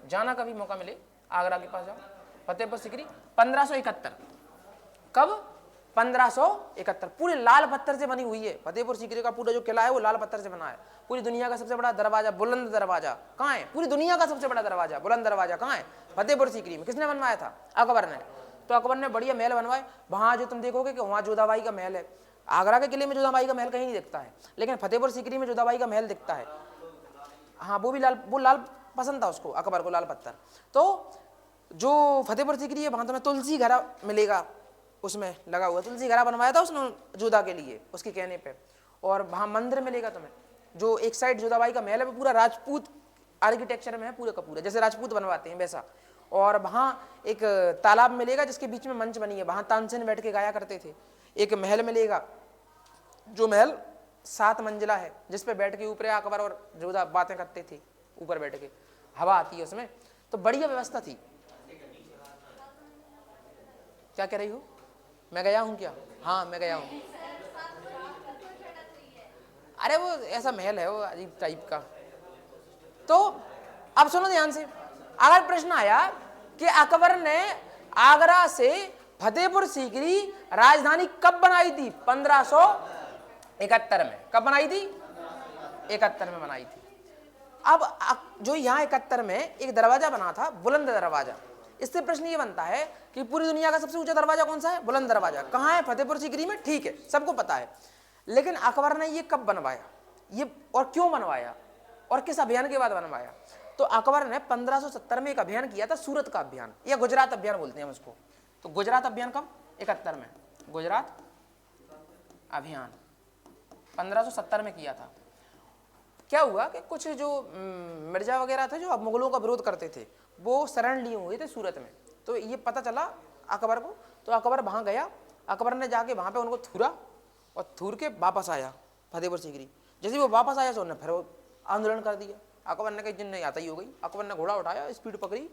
जाना कभी मौका मिले, आगरा के पास जाओ। फतेहपुर सीकरी 1571। कब, 1571। पूरे लाल पत्थर से बनी हुई है फतेहपुर सीकरी का पूरा जो किला है, वो लाल पत्थर से बना है। पूरी दुनिया का सबसे बड़ा दरवाजा, बुलंद दरवाजा कहाँ है, पूरी दुनिया का सबसे बड़ा दरवाजा, बुलंद दरवाजा कहाँ है, फतेहपुर सीकरी में। किसने बनवाया था, अकबर ने। तो अकबर ने बढ़िया महल बनवाए। वहां जो तुम देखोगे कि वहां जोधाबाई का महल है। आगरा के किले में जोधाबाई का महल कहीं नहीं दिखता है, लेकिन फतेहपुर सीकरी में जोधाबाई का महल दिखता है। हाँ, वो भी लाल, वो लाल पसंद था उसको, अकबर को, लाल पत्थर। तो जो फतेहपुर सीकरी है, वहां तुम्हें तुलसी घड़ा मिलेगा, उसमें लगा हुआ तुलसी घड़ा बनवाया था उसने जोधा के लिए, उसके कहने पे। और वहां मंदिर मिलेगा तुम्हें, जो एक साइड जोधाबाई का महल है, पूरा राजपूत आर्किटेक्चर में है, पूरा का पूरा, जैसे राजपूत बनवाते हैं वैसा। और वहां एक तालाब मिलेगा जिसके बीच में मंच बनी है, वहां तानसेन बैठ के गाया करते थे। एक महल मिलेगा, जो महल 7 मंजिला है, जिसपे बैठ के ऊपर अकबर और जोधा बातें करते थे, ऊपर बैठ के हवा आती है उसमें। तो बढ़िया व्यवस्था थी। क्या कह रही हो, मैं गया हूं क्या, हाँ मैं गया हूं। अरे वो ऐसा महल है, वो अजीब टाइप का। तो अब सुनो ध्यान से, अगर प्रश्न आया कि अकबर ने आगरा से फतेहपुर सीकरी राजधानी कब बनाई थी, 1571 में। कब बनाई थी, 71 में बनाई थी। अब जो यहाँ 71 में एक दरवाजा बना था, बुलंद दरवाजा। इससे प्रश्न ये बनता है कि पूरी दुनिया का सबसे ऊंचा दरवाजा कौन सा है, बुलंद दरवाजा। कहाँ है, फतेहपुर सीकरी में, ठीक है, सबको पता है। लेकिन अकबर ने ये कब बनवाया, ये और क्यों बनवाया और किस अभियान के बाद बनवाया? तो अकबर ने 1570 में एक अभियान किया था, सूरत का अभियान या गुजरात अभियान बोलते हैं हम उसको। तो गुजरात अभियान कब? 71 में गुजरात अभियान 1570 में किया था। क्या हुआ कि कुछ जो मिर्जा वगैरह थे जो अब मुगलों का विरोध करते थे, वो शरण लिए हुए थे सूरत में। तो ये पता चला अकबर को, तो अकबर वहाँ गया। अकबर ने जाके वहाँ पे उनको थूरा और थूर के वापस आया फतेहपुर सीकरी। जैसे वो वापस आया तो उन्होंने फिर आंदोलन कर दिया। अकबर ने कहा जिन नहीं आता ही हो गई। अकबर ने घोड़ा उठाया, स्पीड पकड़ी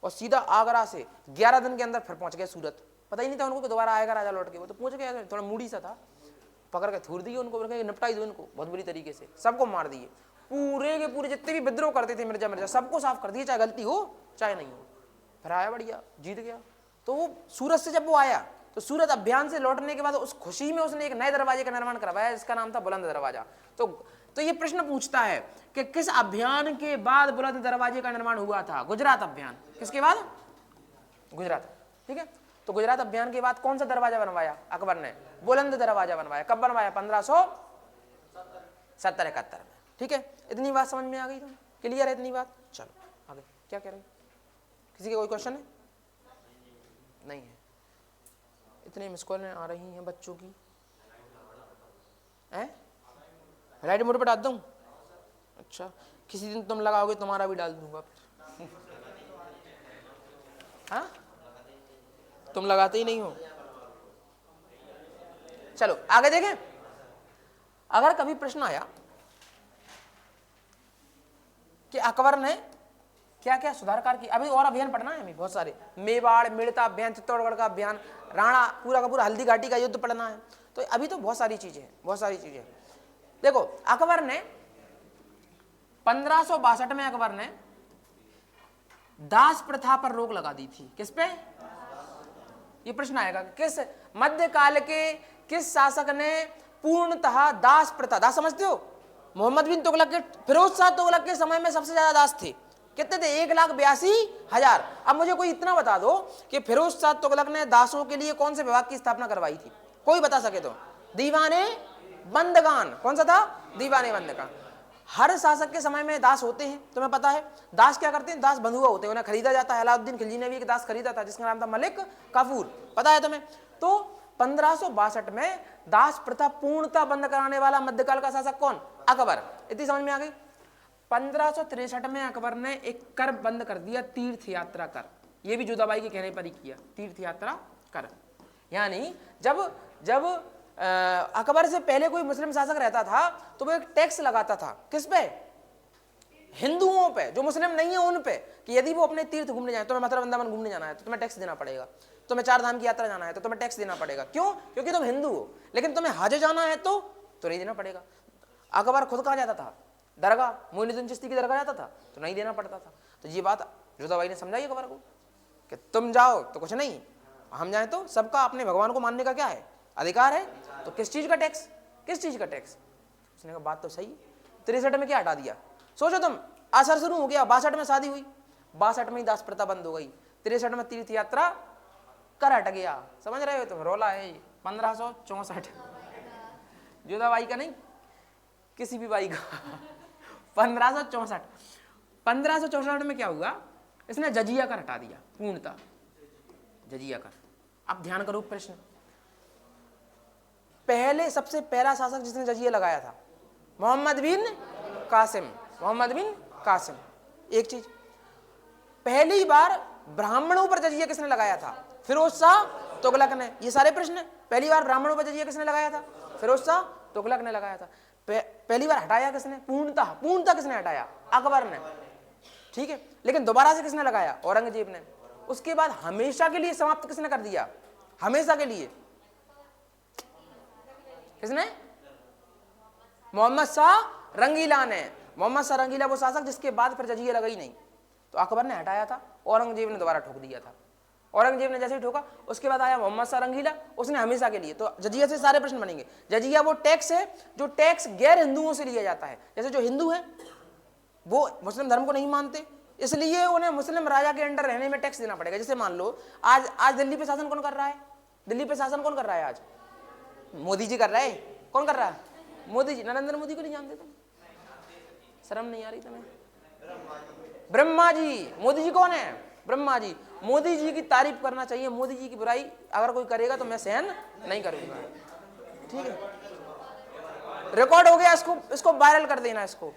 और सीधा आगरा से 11 दिन के अंदर फिर पहुंच गया सूरत। पता ही नहीं था उनको कि दोबारा आएगा राजा लौट के। वो तो पहुंच गया, थोड़ा मूडी सा था, पकड़ के थूर दिए उनको, निपटाई दो इनको बहुत बुरी तरीके से, सबको मार दिए। पूरे के पूरे जितने भी विद्रोह करते थे मिर्जा सबको साफ कर दिए, चाहे गलती हो चाहे नहीं हो। फिर आया बढ़िया, जीत गया। तो वो सूरत से जब वो आया तो सूरत अभियान से लौटने के बाद उस खुशी में उसने एक नए दरवाजे का निर्माण करवाया जिसका नाम था बुलंद दरवाजा। तो ये प्रश्न पूछता है कि किस अभियान के बाद बुलंद दरवाजे का निर्माण हुआ था? गुजरात अभियान। किसके बाद? गुजरात। ठीक है, तो गुजरात अभियान के बाद कौन सा दरवाजा बनवाया अकबर ने? बुलंद दरवाजा बनवाया। कब बनवाया? 1570-71 में। ठीक है, इतनी बात समझ में आ गई? तो क्लियर है इतनी बात? चलो आगे क्या कह रहे हैं? किसी के कोई क्वेश्चन है? नहीं है। इतने मिस कॉल आ रही हैं बच्चों की। लाइट मोड पर डाल दूं? अच्छा, किसी दिन तुम लगाओगे तुम्हारा भी डाल दूंगा फिर। हाँ, तुम लगाते ही नहीं हो। चलो आगे देखें। अगर कभी प्रश्न आया कि अकबर ने क्या क्या सुधार कार्य किए, अभी और अभियान पढ़ना है हमें बहुत सारे, मेवाड़ मेड़ता अभियान, चित्तौड़गढ़ का अभियान, राणा पूरा का पूरा हल्दी घाटी का युद्ध पढ़ना है। तो अभी तो बहुत सारी चीजें हैं, बहुत सारी चीजें। देखो अकबर ने 1562 में अकबर ने दास प्रथा पर रोक लगा दी थी। किस पे? ये प्रश्न आएगा, किस मध्यकाल के किस शासक ने पूर्णतः दास प्रथा, दास समझते हो? मोहम्मद बिन तुगलक के, फिरोज शाह तुगलक के समय में सबसे ज्यादा दास थे। कितने थे? 1,82,000। अब मुझे कोई इतना बता दो कि फिरोज शाह तुगलक ने दासों के लिए कौन से विभाग की स्थापना करवाई थी? कोई बता सके तो? दीवाने बंदगान। कौन सा था? दीवाने बंदगान। हर शासक के समय में दास होते हैं, तुम्हें पता है। दास क्या करते हैं? दास बंधुआ होते हैं, उन्हें खरीदा जाता है। अलाउद्दीन खिलजी ने भी एक दास खरीदा था जिसका नाम था मलिक काफूर, पता है तुम्हें? तो 1562 में दास प्रथा पूर्णतः बंद कराने वाला मध्यकाल का शासक कौन? अकबर। इतनी समझ में आ गई? 1563 में अकबर ने एक कर बंद कर दिया, तीर्थ यात्रा कर। यह भी जोधाबाई के कहने पर ही किया, तीर्थ यात्रा कर। यानी जब अकबर से पहले कोई मुस्लिम शासक रहता था तो वो एक टैक्स लगाता था। किस पे? हिंदुओं पे, जो मुस्लिम नहीं है उन पे, कि यदि वो अपने तीर्थ घूमने जाए, तुम्हें मथुरा वृंदावन घूमने जाना है तो तुम्हें टैक्स देना पड़ेगा। तुम्हें 4 धाम की यात्रा जाना है तो तुम्हें टैक्स देना पड़ेगा। क्यों? क्योंकि तुम हिंदू हो। लेकिन तुम्हें हज जाना है तो नहीं देना पड़ेगा। अकबर खुद कहाँ जाता था? दरगाह, मोइनुद्दीन चिश्ती की दरगाह जाता था तो नहीं देना पड़ता था। तो ये बात जोधाबाई ने समझाई अकबर को कि तुम जाओ तो कुछ नहीं, हम जाए तो सबका अपने भगवान को मानने का क्या है? अधिकार है। तो किस चीज का टैक्स? किस चीज का टैक्स? उसने कहा बात तो सही। 63 में क्या हटा दिया? सोचो तुम, असर शुरू हो गया, 62 में शादी हुई, 62 में ही दास प्रथा बंद हो गई, 63 में तीर्थ यात्रा कर हट गया। समझ रहे हो तुम? रोला है 1564, जोधाबाई का नहीं, किसी भी बाई का। 1564। 1564 में क्या हुआ? इसने जजिया कर हटा दिया पूर्णतः, जजिया कर। अब ध्यान करो प्रश्न, पहले सबसे पहला शासक जिसने जजिया लगाया था मोहम्मद बिन कासिम। मोहम्मद बिन कासिम। एक चीज, पहली बार ब्राह्मणों पर जजिया किसने लगाया था? फिरोज शाह तुगलक ने। ये सारे प्रश्न, पहली बार ब्राह्मणों पर जजिया किसने लगाया था? फिरोज शाह तुगलक ने लगाया था। पहली बार हटाया किसने? पूर्णतः किसने हटाया? अकबर ने। ठीक है, लेकिन दोबारा से किसने लगाया? औरंगजेब ने। उसके बाद हमेशा के लिए समाप्त किसने कर दिया? हमेशा के लिए किसने? मोहम्मद शाह रंगीला ने। मोहम्मद शाह रंगीला वो शासक जिसके बाद फिर जजिया लगाई नहीं, तो अकबर ने हटाया था, औरंगजेब ने दोबारा ठोक दिया था। औरंगजेब ने जैसे ही ठोका उसके बाद आया मोहम्मद शाह रंगीला, उसने हमेशा के लिए। तो जजिया से सारे प्रश्न बनेंगे। जजिया वो टैक्स है जो टैक्स गैर हिंदुओं से लिया जाता है। जैसे जो हिंदू है वो मुस्लिम धर्म को नहीं मानते, इसलिए उन्हें मुस्लिम राजा के अंडर रहने में टैक्स देना पड़ेगा। जैसे मान लो आज दिल्ली पे शासन कौन कर रहा है? दिल्ली पे शासन कौन कर रहा है आज? मोदी जी कर रहा है। कौन कर रहा है? मोदी जी। नरेंद्र मोदी को नहीं जानते तुम? शर्म नहीं आ रही तुम्हें? ब्रह्मा जी। मोदी जी कौन है? ब्रह्मा जी। मोदी जी की तारीफ करना चाहिए, मोदी जी की बुराई अगर कोई करेगा तो मैं सहन नहीं करूंगा। ठीक है, रिकॉर्ड हो गया, इसको वायरल कर देना। इसको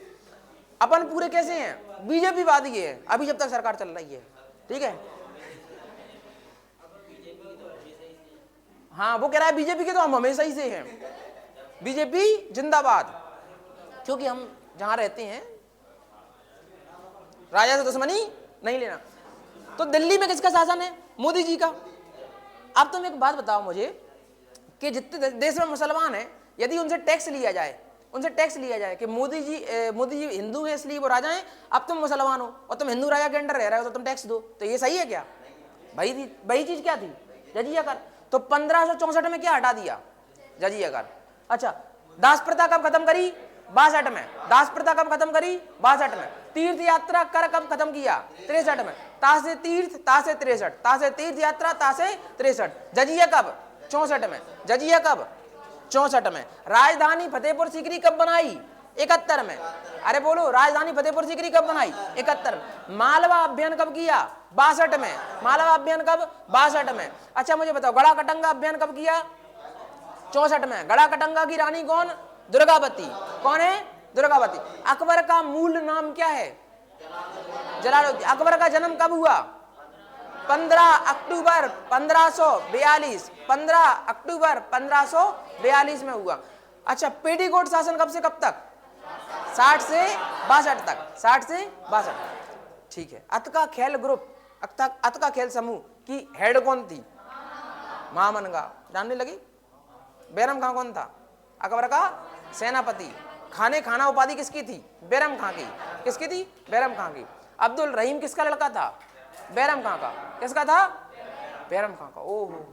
अपन पूरे कैसे हैं? बीजेपी वादी है अभी जब तक सरकार चल रही है। ठीक है, हाँ वो कह रहा है बीजेपी के तो हम हमेशा ही से हैं, बीजेपी जिंदाबाद। क्योंकि हम जहां रहते हैं राजा से दुश्मनी नहीं लेना। तो दिल्ली में किसका शासन है? मोदी जी का। अब तुम एक बात बताओ मुझे कि जितने देश में मुसलमान हैं, यदि उनसे टैक्स लिया जाए कि मोदी जी हिंदू हैं इसलिए वो राजा हैं, अब तुम मुसलमान हो और तुम हिंदू राजा के अंडर रह रहे हो तो तुम टैक्स दो, तो ये सही है क्या? वही चीज क्या थी? जजिया कर। तो 1564 में क्या हटा दिया? जजिया कर। अच्छा, दास प्रथा कब खत्म करी? 62 में। दास प्रथा कब खत्म करी? 62 में। तीर्थ यात्रा कर कब खत्म किया? 63 में। तासे तीर्थ तासे 63, तासे तीर्थ यात्रा तासे 63। जजिया कब? 64 में। जजिया कब? 64 में। राजधानी फतेहपुर सीकरी कब बनाई? 71 में। अरे बोलो, राजधानी फतेहपुर सीकरी कब बनाई? 71 में। मालवा अभियान कब किया? 62 में। मालवा अभियान कब? 62 में। अच्छा मुझे बताओ, गड़ा कटंगा अभियान कब किया? 64 में। गड़ा कटंगा की रानी कौन? दुर्गावती। कौन है? दुर्गावती। अकबर का मूल नाम क्या है? जलालुद्दीन। अकबर का जन्म कब हुआ? 15 अक्टूबर 1542। 15 अक्टूबर 1542 में हुआ। अच्छा, पेटीकोट शासन कब से कब तक? 60 से 62 तक। 60 से 62। ठीक है। अतका खेल ग्रुप, अतका खेल समूह की हेड कौन थी? महामनगा। जानने लगी? बैरम खां कौन था? अकबर का सेनापति। खाना उपाधि किसकी थी? बैरम खां की। किसकी थी? बैरम खां की। अब्दुल रहीम किसका लड़का था? बैरम खां का। किसका था? बैरम खां का। ओहो,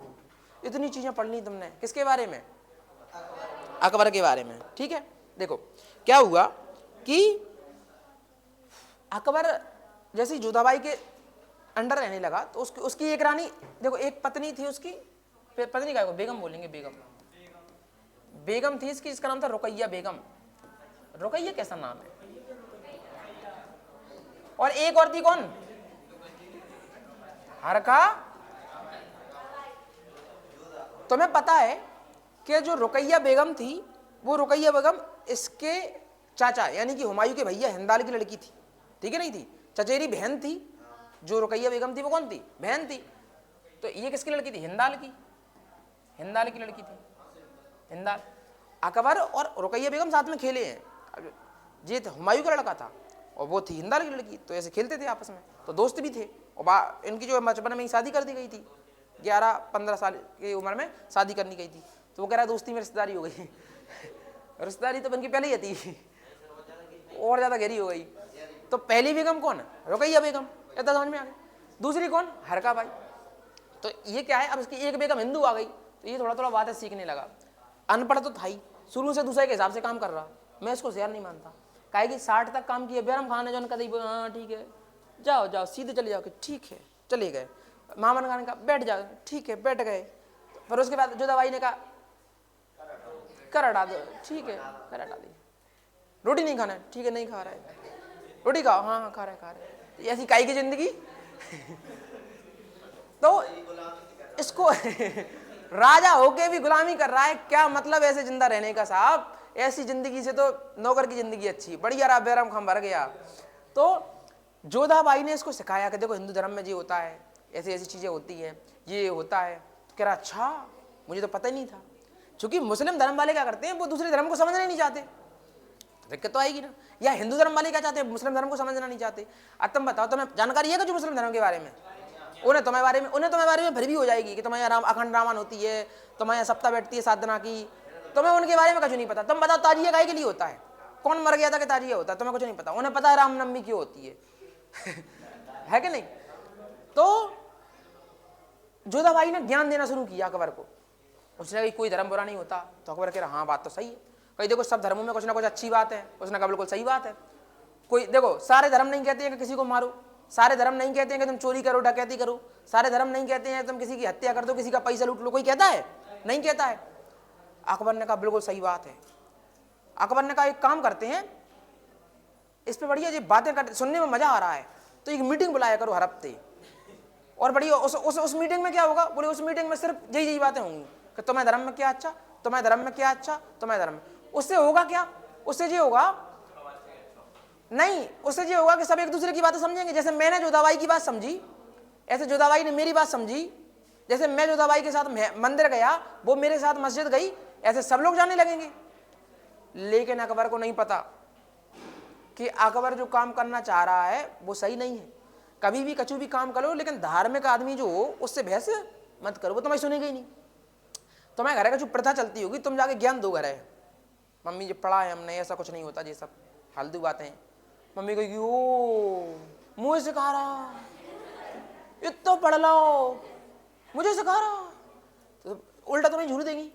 इतनी चीजें पढ़ ली तुमने। किसके बारे में? अकबर के बारे में। ठीक है, देखो क्या हुआ कि अकबर जैसे जोधाबाई के अंडर रहने लगा तो उसकी एक रानी, देखो एक पत्नी थी उसकी, पत्नी का बेगम बोलेंगे, बेगम थी इसकी, इसका नाम था रुकैया बेगम। रुकैया कैसा नाम है? और एक और थी कौन? हरका। तुम्हें पता है कि जो रुकैया बेगम थी, वो रुकैया बेगम इसके चाचा यानी कि हुमायूं के भैया हिंदाल की लड़की थी। ठीक है, नहीं थी, चचेरी बहन थी। जो रुकैया बेगम थी वो कौन थी? बहन थी। तो ये किसकी लड़की थी? हिंदाल की। हिंदाल की लड़की थी, हिंदाल। अकबर और रुकैया बेगम साथ में खेले हैं। ये हुमायूं का लड़का था और वो थी हिंदाल की लड़की, तो ऐसे खेलते थे आपस में, तो दोस्त भी थे। और इनकी जो बचपन में ही शादी कर दी गई थी, 11-15 साल की उम्र में शादी करनी गई थी। तो वो कह रहा दोस्ती में रिश्तेदारी हो गई। रिश्तेदारी तो बन के पहले ही थी, और ज्यादा गहरी हो गई। तो पहली बेगम कौन? रुकैया बेगम। इतना समझ में आ गया। दूसरी कौन? हरका बाई। तो ये क्या है, अब इसकी एक बेगम हिंदू आ गई, तो ये थोड़ा थोड़ा बातें सीखने लगा। अनपढ़ तो था ही, शुरू से दूसरे के हिसाब से काम कर रहा। मैं इसको शेयर नहीं मानता। कहे कि 60 तक काम किया। बैरम खान ने जो कदी, हाँ ठीक है, जाओ जाओ सीधे चले जाओ, ठीक है, चले गए। मामन खान ने कहा बैठ जाओ, ठीक है, बैठ गए। फिर उसके बाद जोधाबाई ने कहा कर हटा दो, ठीक है, कर हटा दी। रोटी नहीं खाना है, ठीक है, नहीं खा रहा है। रोटी खाओ, हाँ हाँ खा रहे। ऐसी काई की जिंदगी। तो इसको राजा होके भी गुलामी कर रहा है, क्या मतलब ऐसे जिंदा रहने का साहब? ऐसी जिंदगी से तो नौकर की जिंदगी अच्छी। बढ़िया रहा, बैरम खां भर गया। तो जोधाबाई ने इसको सिखाया कि देखो हिंदू धर्म में ये होता है, ऐसी ऐसी चीजें होती हैं, ये होता है। तो कह रहा अच्छा, मुझे तो पता ही नहीं था। क्योंकि मुस्लिम धर्म वाले क्या करते हैं, वो दूसरे धर्म को समझना नहीं चाहते, दिक्कत तो आएगी ना। या हिंदू धर्म वाले क्या चाहते हैं, मुस्लिम धर्म को समझना नहीं चाहते। अब तुम बताओ, तुम्हें जानकारी है कि जो मुस्लिम धर्म के बारे में? उन्हें तुम्हारे बारे में फिर भी हो जाएगी कि तुम्हारे यहाँ अखंड रामायण होती है, तुम्हारे यहाँ सप्ताह बैठती है साधना की। तुम्हें उनके बारे में कुछ नहीं पता। तुम बताओ ताजिया काहे के लिए होता है? कौन मर गया था कि ताजिया होता है? तुम्हें कुछ नहीं पता। उन्हें पता है रामनवमी क्यों होती है। है कि नहीं? तो जोधाबाई ने ज्ञान देना शुरू किया अकबर को। उसने कहा कोई धर्म बुरा नहीं होता। तो अकबर कह रहा हाँ बात तो सही है। कहीं देखो सब धर्मों में कुछ ना कुछ अच्छी बात है। उसने कहा बिल्कुल सही बात है। कोई देखो, सारे धर्म नहीं कहते हैं कि किसी को मारो, सारे धर्म नहीं कहते हैं कि तुम चोरी करो, डकैती करो, सारे धर्म नहीं कहते हैं तुम किसी की हत्या कर दो, किसी का पैसा लूट लो। कोई कहता है? नहीं कहता है। अकबर ने कहा बिल्कुल सही बात है। अकबर ने कहा एक काम करते हैं, इस पे बढ़िया ये बातें कर, सुनने में मजा आ रहा है, तो एक मीटिंग बुलाया करो हर हफ्ते, और बढ़िया उस मीटिंग में क्या होगा, बोले उस मीटिंग में सिर्फ यही बातें होंगी कि तुम्हें धर्म में क्या अच्छा, तुम्हें धर्म में क्या अच्छा, तुम्हें धर्म में। उससे होगा क्या, उससे ये होगा नहीं, उससे ये होगा कि सब एक दूसरे की बातें समझेंगे। जैसे मैंने जोधाबाई की बात समझी, ऐसे जोधाबाई ने मेरी बात समझी। जैसे मैं जोधाबाई के साथ मंदिर गया, वो मेरे साथ मस्जिद गई, ऐसे सब लोग जाने लगेंगे। लेकिन अकबर को नहीं पता कि अकबर जो काम करना चाह रहा है वो सही नहीं है। कभी भी कछु भी काम करो, लेकिन धार्मिक आदमी जो हो उससे बहस मत करो, वो तुम्हें सुनेगा ही नहीं। तुम्हें घर का जो प्रथा चलती होगी, तुम जाके ज्ञान दो घर है, मम्मी जो पढ़ा है हमने, ऐसा कुछ नहीं होता, ये सब फालतू बातें हैं। मम्मी कहेगी ओ मुझे सिखा रहा, इतना पढ़ लो, मुझे सिखा रहा, तो उल्टा तुम्हें झूठ देंगी।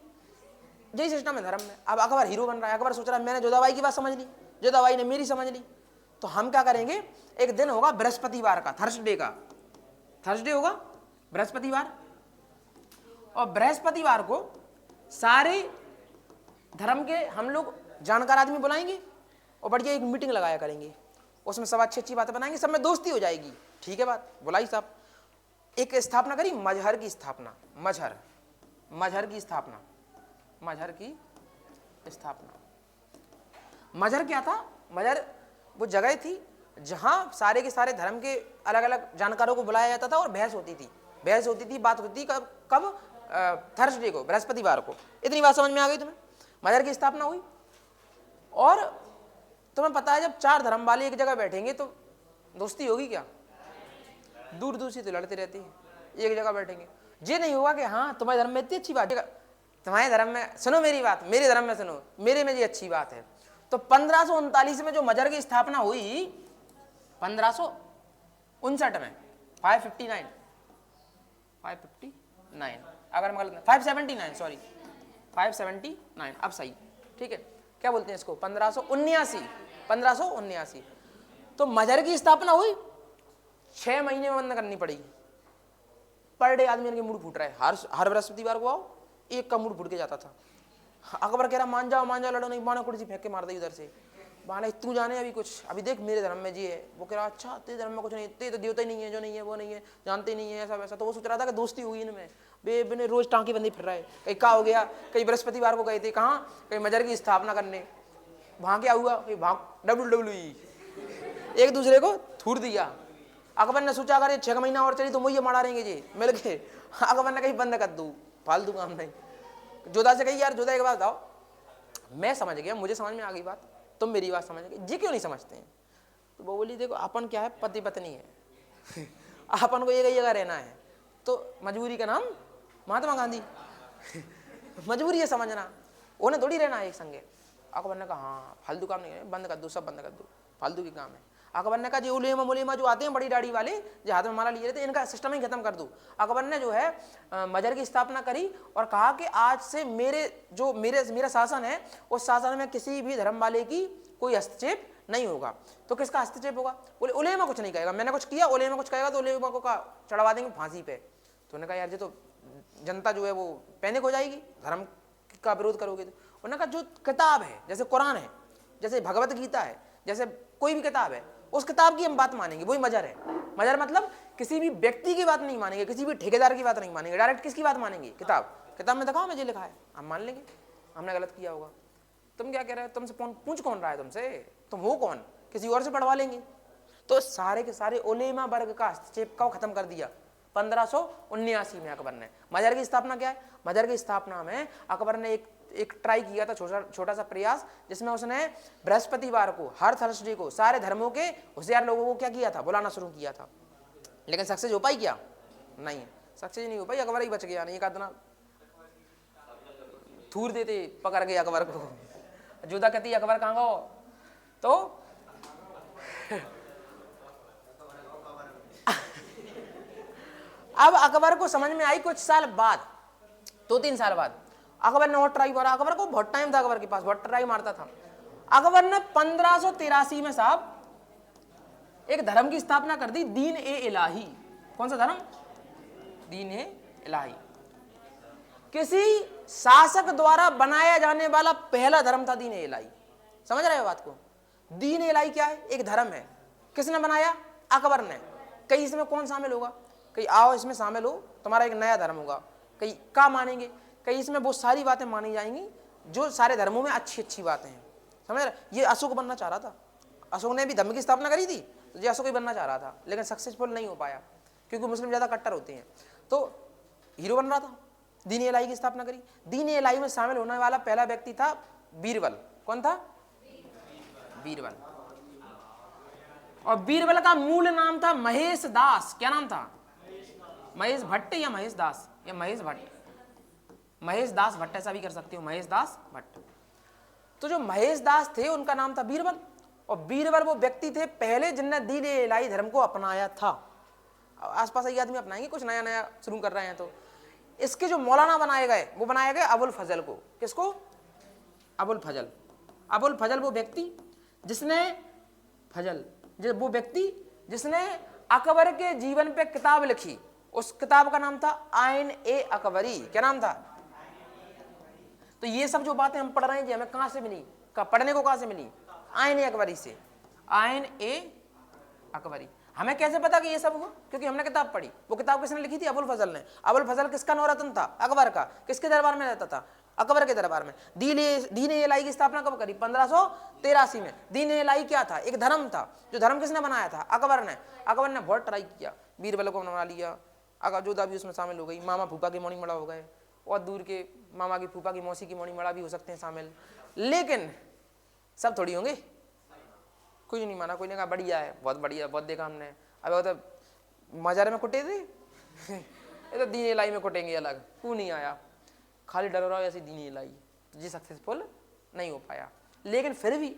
यही सिस्टम है धर्म में। अब अकबर हीरो बन रहा है, अकबर सोच रहा है मैंने जोधाबाई की बात समझ ली, जोधाबाई ने मेरी समझ ली, तो हम क्या करेंगे, एक दिन होगा बृहस्पतिवार का, थर्सडे का, थर्सडे होगा बृहस्पतिवार, और बृहस्पतिवार को सारे धर्म के हम लोग जानकार आदमी बुलाएंगे और बढ़िया एक मीटिंग लगाया करेंगे, उसमें सब अच्छी अच्छी बातें बनाएंगे, सब में दोस्ती हो जाएगी। ठीक है बात, बुलाई साहब, एक स्थापना करी, मजहर की स्थापना, मजहर की स्थापना, मजहर की स्थापना। मजहर क्या था, मजहर वो जगह थी जहां सारे के सारे धर्म के अलग अलग जानकारों को बुलाया जाता था और बहस होती थी, बात होती थी। कब थर्सडे को, बृहस्पतिवार को। इतनी बात समझ में आ गई तुम्हें? मजहर की स्थापना हुई, और तुम्हें पता है जब चार धर्म वाले एक जगह बैठेंगे तो दोस्ती होगी क्या? दूर दूर से तो लड़ते रहते हैं, एक जगह बैठेंगे। ये नहीं होगा कि हाँ तुम्हारे धर्म में इतनी अच्छी बात है, तुम्हारे धर्म में सुनो मेरी बात, मेरे धर्म में सुनो, मेरे में ये अच्छी बात है। तो 1539 में जो मजहर की स्थापना हुई, 1559 में, 559 अगर मैं गलत, 579 सॉरी 579, अब सही, ठीक है। क्या बोलते हैं इसको, 1579। तो मजहर की स्थापना हुई, 6 महीने में बंद करनी पड़ेगी। पर डे आदमी के मूड फूट रहा है, हर बृहस्पतिवार को आओ, एक का मूड फूट के जाता था। अकबर कह रहा मान जाओ लड़ो नहीं, बाना कुर्सी फेंक के मार दी उधर से, बाना तू जाने अभी कुछ, अभी देख मेरे धर्म में जी है। वो कह रहा अच्छा तेरे धर्म में कुछ नहीं, तेरे तो देवता ही नहीं है, जो नहीं है वो नहीं है, जानते ही नहीं है, ऐसा वैसा। तो वो सोच रहा था कि दोस्ती हुई इनमें, बे रोज टांके बंदी फिर रहा है। कहीं क्या हो गया, कहीं बृहस्पतिवार को गए थे कहाँ, कहीं मजहर की स्थापना करने, वहाँ क्या हुआ, कहीं WWE, एक दूसरे को थूर दिया। अकबर ने सोचा अगर ये 6 महीना और चली तो मुझे मारा रहेंगे जी मिल के। अकबर ने कहीं बंद कर दूँ, फालतू काम नहीं। जोधा से कही यार जोधा एक बात बताओ, मैं समझ गया, मुझे समझ में आ गई बात, तुम मेरी बात समझ गए, जी क्यों नहीं समझते हैं? तो वो बोली देखो अपन क्या है, पति पत्नी है, अपन को एक ही जगह रहना है, तो मजबूरी का नाम महात्मा गांधी। मजबूरी है समझना, उन्हें थोड़ी रहना है एक संगे। अकबर ने कहा हाँ फालतू काम नहीं है, बंद कर दो, सब बंद कर दो, फालतू की काम है। अकबर ने कहा जो उलेमा जो आते हैं बड़ी दाढ़ी वाले, जो हाथ में माला लिए रहते, इनका सिस्टम ही खत्म कर दो। अकबर ने जो है मजहर की स्थापना करी और कहा कि आज से मेरा शासन है, उस शासन में किसी भी धर्म वाले की कोई हस्तक्षेप नहीं होगा। तो किसका हस्तक्षेप होगा? बोले उलेमा कुछ नहीं कहेगा, मैंने कुछ किया, उलेमा कुछ कहेगा तो उलेमा को चढ़वा देंगे फांसी पे। तो उन्होंने कहा यार ये तो जनता जो है वो पैनिक हो जाएगी, धर्म का विरोध करोगे तो। उन्होंने कहा जो किताब है, जैसे कुरान है, जैसे भगवत गीता है, जैसे कोई भी किताब है, उस किताब की हम बात मानेंगे, वही मजहर है। मजहर मतलब किसी भी व्यक्ति की बात नहीं मानेंगे, किसी भी ठेकेदार की बात नहीं मानेंगे, डायरेक्ट किसकी बात मानेंगे? किताब में दिखाओ मुझे लिखा है, हम मान लेंगे हमने गलत किया होगा। तुम क्या कह रहे हो, तुमसे पूछ कौन रहा है तुमसे, तुम हो कौन, किसी और से पढ़वा लेंगे। तो सारे के सारे उलेमा वर्ग का हस्तक्षेप का खत्म कर दिया 1579 में अकबर ने। मजहर की स्थापना क्या है? मजहर की स्थापना में अकबर ने एक ट्राई किया था, छोटा सा प्रयास, जिसमें उसने बृहस्पतिवार को, हर थर्सडे को सारे धर्मों के होशियार लोगों को क्या किया था, बुलाना शुरू किया था। लेकिन सक्सेस हो पाई क्या? नहीं, सक्सेस नहीं हो पाई। अकबर ही बच गया, नहीं एक आदना थूर देते पकड़ के अकबर को। जोधा कहती अकबर कहाँ गो, तो अब अकबर को समझ में आई कुछ साल बाद, 2-3 साल बाद अकबर ने और ट्राई मारा। अकबर को बहुत टाइम था, अकबर के पास बहुत ट्राई मारता था। अकबर ने 1583 में साहब एक धर्म की स्थापना कर दी, दीन ए इलाही। कौन सा धर्म? दीन ए इलाही। किसी शासक द्वारा बनाया जाने वाला पहला धर्म था दीन ए इलाही। समझ रहे हो बात को? दीन इलाही क्या है? एक धर्म है। किसने बनाया? अकबर ने। कहीं इसमें कौन शामिल होगा? कहीं आओ इसमें शामिल हो, तुम्हारा एक नया धर्म होगा। कहीं क्या मानेंगे? कहीं इसमें बहुत सारी बातें मानी जाएंगी जो सारे धर्मों में अच्छी अच्छी बातें हैं, समझ रहे? ये अशोक बनना चाह रहा था, अशोक ने भी धर्म की स्थापना करी थी, तो ये अशोक ही बनना चाह रहा था, लेकिन सक्सेसफुल नहीं हो पाया क्योंकि मुस्लिम ज़्यादा कट्टर होते हैं। तो हीरो बन रहा था, दीन इलाही की स्थापना करी। दीन इलाही में शामिल होने वाला पहला व्यक्ति था बीरबल। कौन था? बीरबल। और बीरबल का मूल नाम था महेश दास। क्या नाम था? महेश भट्ट या महेश दास या महेश भट्ट, महेश दास भट्ट ऐसा भी कर सकते हो, महेश दास भट्ट। तो जो महेश दास थे उनका नाम था बीरबल, और बीरबल वो व्यक्ति थे पहले जिनने दीन इलाही धर्म को अपनाया था। आसपास ये आदमी अपनाएंगे, कुछ नया नया शुरू कर रहे हैं। तो इसके जो मौलाना बनाए गए वो बनाए गए अबुल फजल को। किसको? अबुल फजल। अबुल फजल वो व्यक्ति जिसने वो व्यक्ति जिसने अकबर के जीवन पे किताब लिखी। उस किताब का नाम था आइन ए अकबरी। क्या नाम था? तो ये सब जो बातें हम पढ़ रहे हैं जी, हमें कहां से मिली? पढ़ने को कहां से मिली? आइन ए अकबरी से। आइन ए अकबरी। हमें कैसे पता कि ये सब हुआ? क्योंकि हमने किताब पढ़ी। वो किताब किसने लिखी थी? अबुल फजल ने। अबुल फजल किसका नौरतन था? अकबर का। किसके दरबार में रहता था? अकबर के दरबार में। दीन इलाही की स्थापना कब करी? 1583 में। दीन इलाही क्या था? एक धर्म था। जो धर्म किसने बनाया था? अकबर ने। अकबर ने बहुत ट्राई किया, बीरबल को बना लिया, अगर जोधा भी उसमें शामिल हो गई, मामा फूफा के मोनी मड़ा हो गए, और दूर के मामा की फूफा की मौसी की मोनी मड़ा भी हो सकते हैं शामिल, लेकिन सब थोड़ी होंगे। कुछ नहीं माना, कोई ने कहा बढ़िया है, बहुत बढ़िया, बहुत देखा हमने। अब वो तो मजार में कुटे थे ये तो दीन इलाही में कुटेंगे अलग। क्यों नहीं आया? खाली डर रहा हो ऐसी दीन इलाही, जी सक्सेसफुल नहीं हो पाया। लेकिन फिर भी